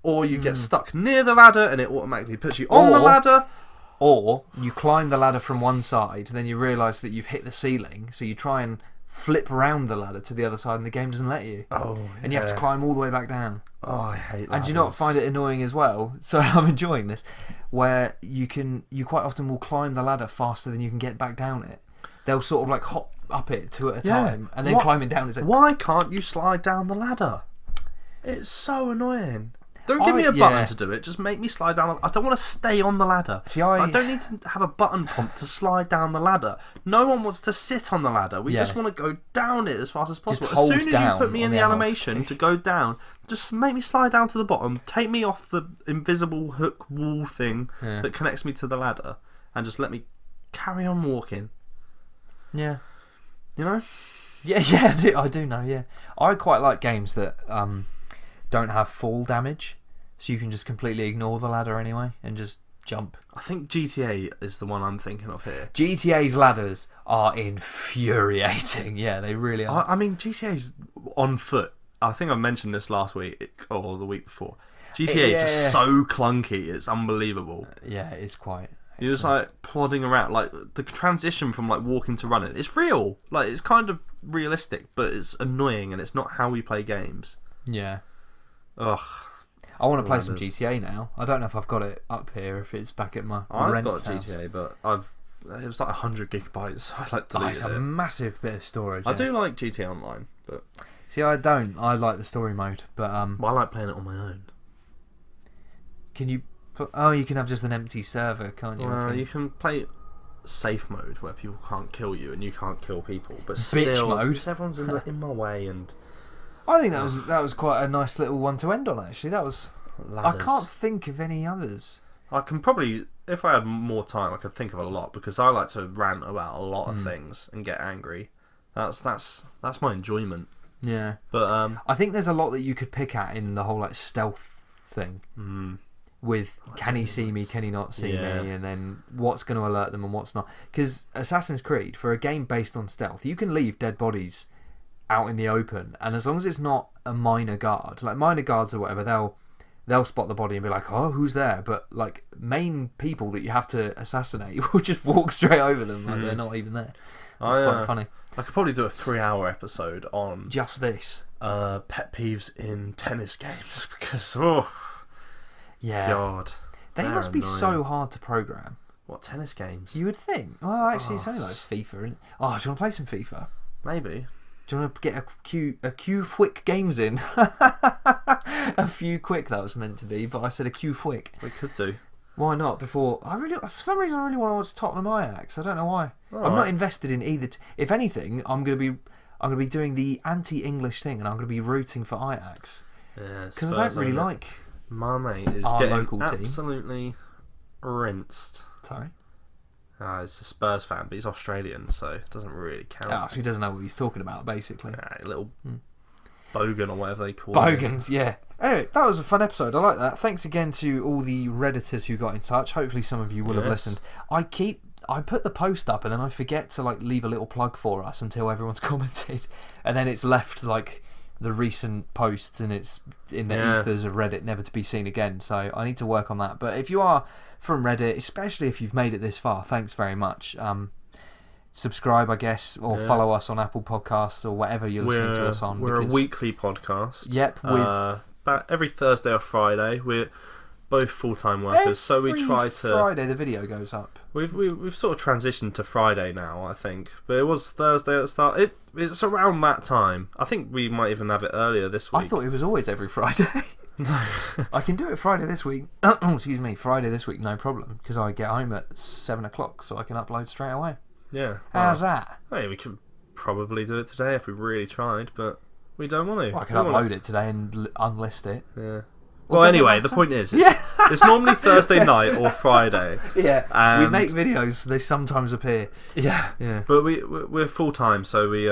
or you get stuck near the ladder and it automatically puts you on the ladder. Or you climb the ladder from one side, then you realise that you've hit the ceiling, so you try and flip around the ladder to the other side and the game doesn't let you. Oh, And you have to climb all the way back down. Oh, I hate that. And do you not find it annoying as well? So I'm enjoying this, where you quite often will climb the ladder faster than you can get back down it. They'll sort of like hop up it two at a time, and then climbing down is like, why can't you slide down the ladder? It's so annoying. Don't give me a button to do it. Just make me slide down. I don't want to stay on the ladder. See, I don't need to have a button prompt to slide down the ladder. No one wants to sit on the ladder. We just want to go down it as fast as possible. Just hold as soon as down you put me in on the the animation to go down, just make me slide down to the bottom. Take me off the invisible hook wall thing that connects me to the ladder, and just let me carry on walking. Yeah. You know? Yeah, I do know, yeah. I quite like games that don't have fall damage, so you can just completely ignore the ladder anyway and just jump. I think GTA is the one I'm thinking of here. GTA's ladders are infuriating. Yeah, they really are. I mean, GTA's on foot. I think I mentioned this last week or the week before. GTA is just so clunky. It's unbelievable. Yeah, it's quite... You're just like plodding around, like the transition from like walking to running. It's real, like it's kind of realistic, but it's annoying, and it's not how we play games. Yeah. Ugh. I want to play some GTA now. I don't know if I've got it up here, if it's back at my rent's got GTA, but it was like 100 gigabytes. I like deleted it's a massive bit of storage. I do like GTA Online, but see, I don't. I like the story mode, but I like playing it on my own. Can you? Oh, you can have just an empty server, can't you? Well, you can play safe mode where people can't kill you and you can't kill people, but bitch still, mode. Everyone's in my way, and I think that was quite a nice little one to end on. Actually, that was. Ladders. I can't think of any others. I can probably, if I had more time, I could think of a lot, because I like to rant about a lot of things and get angry. That's my enjoyment. Yeah, but I think there's a lot that you could pick at in the whole like stealth thing. With can he see me, can he not see me, and then what's going to alert them and what's not. Because Assassin's Creed, for a game based on stealth, you can leave dead bodies out in the open, and as long as it's not a minor guard, like minor guards or whatever, they'll spot the body and be like, oh, who's there? But like main people that you have to assassinate will just walk straight over them like they're not even there. It's quite funny. I could probably do a 3-hour episode on just this pet peeves in tennis games, because yeah, God, they must be so hard to program. What, tennis games? You would think. Well, actually, it's only like FIFA, isn't it? Oh, do you want to play some FIFA? Maybe. Do you want to get a few quick games in? A few quick, that was meant to be, but I said a few quick. We could do. Why not? For some reason, I really want to watch Tottenham Ajax. I don't know why. I'm not invested in either. If anything, I'm going to be doing the anti-English thing, and I'm going to be rooting for Ajax because I don't really like. My mate is our getting local team. Absolutely rinsed. Sorry. He's a Spurs fan, but he's Australian, so it doesn't really count. Oh, so he doesn't know what he's talking about, basically. Little bogan or whatever they call Bogans, yeah. Anyway, that was a fun episode. I like that. Thanks again to all the Redditors who got in touch. Hopefully some of you will have listened. I put the post up and then I forget to like leave a little plug for us until everyone's commented, and then it's left like the recent posts and it's in the ethers of Reddit, never to be seen again. So I need to work on that. But if you are from Reddit, especially if you've made it this far, thanks very much. Subscribe, I guess, or follow us on Apple Podcasts or whatever you're listening to us on. We're a weekly podcast. Yep, with about every Thursday or Friday. We're both full-time workers, so we try to. Friday the video goes up. We've sort of transitioned to Friday now, I think, but it was Thursday at the start. It's around that time. I think we might even have it earlier this week. I thought it was always every Friday. No, I can do it Friday this week. Excuse me, Friday this week, no problem, because I get home at 7 o'clock, so I can upload straight away. Yeah. How's that? Hey, we could probably do it today if we really tried, but we don't want to. Well, I can upload it today and unlist it. Yeah. Well, anyway, the point is, it's normally Thursday night or Friday. Yeah, we make videos, they sometimes appear. Yeah. But we're full-time, so we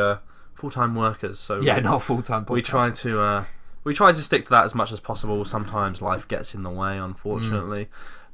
full-time workers. So not full-time podcast. We try to stick to that as much as possible. Sometimes life gets in the way, unfortunately.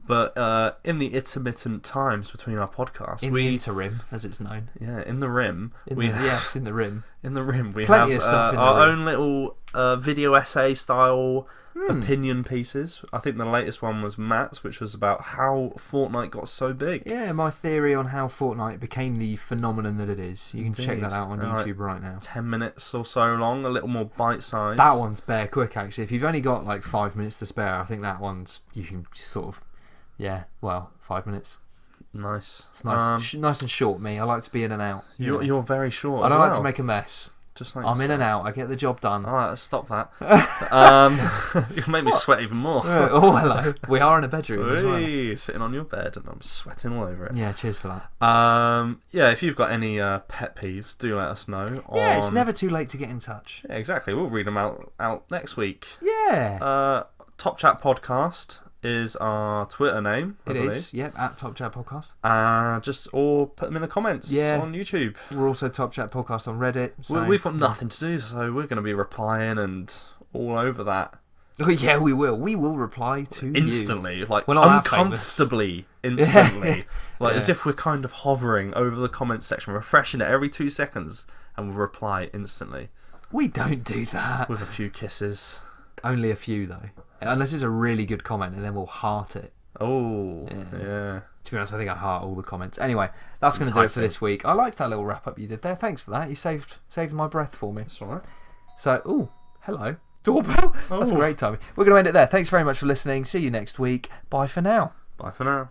But in the intermittent times between our podcasts, the interim, as it's known. Yeah, in the rim. In the rim. In the rim, we Plenty have of stuff in the our rim. own little video essay style opinion pieces. I think the latest one was Matt's, which was about how Fortnite got so big. Yeah, my theory on how Fortnite became the phenomenon that it is. You can check Indeed. that out on YouTube right now. 10 minutes or so long, a little more bite-sized. That one's bare quick, actually. If you've only got like 5 minutes to spare, I think that one's, you can sort of, 5 minutes. Nice. It's nice, nice and short, me. I like to be in and out. You're very short. I don't like to make a mess. Just like I'm in and out. I get the job done. All right, let's stop that. You make me sweat even more. Oh, hello. We are in a bedroom as well. Sitting on your bed and I'm sweating all over it. Yeah, cheers for that. If you've got any pet peeves, do let us know. Yeah, it's never too late to get in touch. Yeah, exactly. We'll read them out next week. Yeah. Top Chat Podcast is our Twitter name. I believe. Is, yep, at Top Chat Podcast. Or put them in the comments on YouTube. We're also Top Chat Podcast on Reddit. So. We've got nothing to do, so we're going to be replying and all over that. Oh, yeah, we will. We will reply to instantly, you. like not uncomfortably, instantly, as if we're kind of hovering over the comments section, refreshing it every 2 seconds, and we'll reply instantly. We don't do that. With a few kisses. Only a few, though. Unless it's a really good comment, and then we'll heart it. Oh, yeah. To be honest, I think I heart all the comments. Anyway, that's going to do it for this week. I liked that little wrap-up you did there. Thanks for that. You saved my breath for me. That's all right. So, hello. Doorbell. That's great timing. We're going to end it there. Thanks very much for listening. See you next week. Bye for now. Bye for now.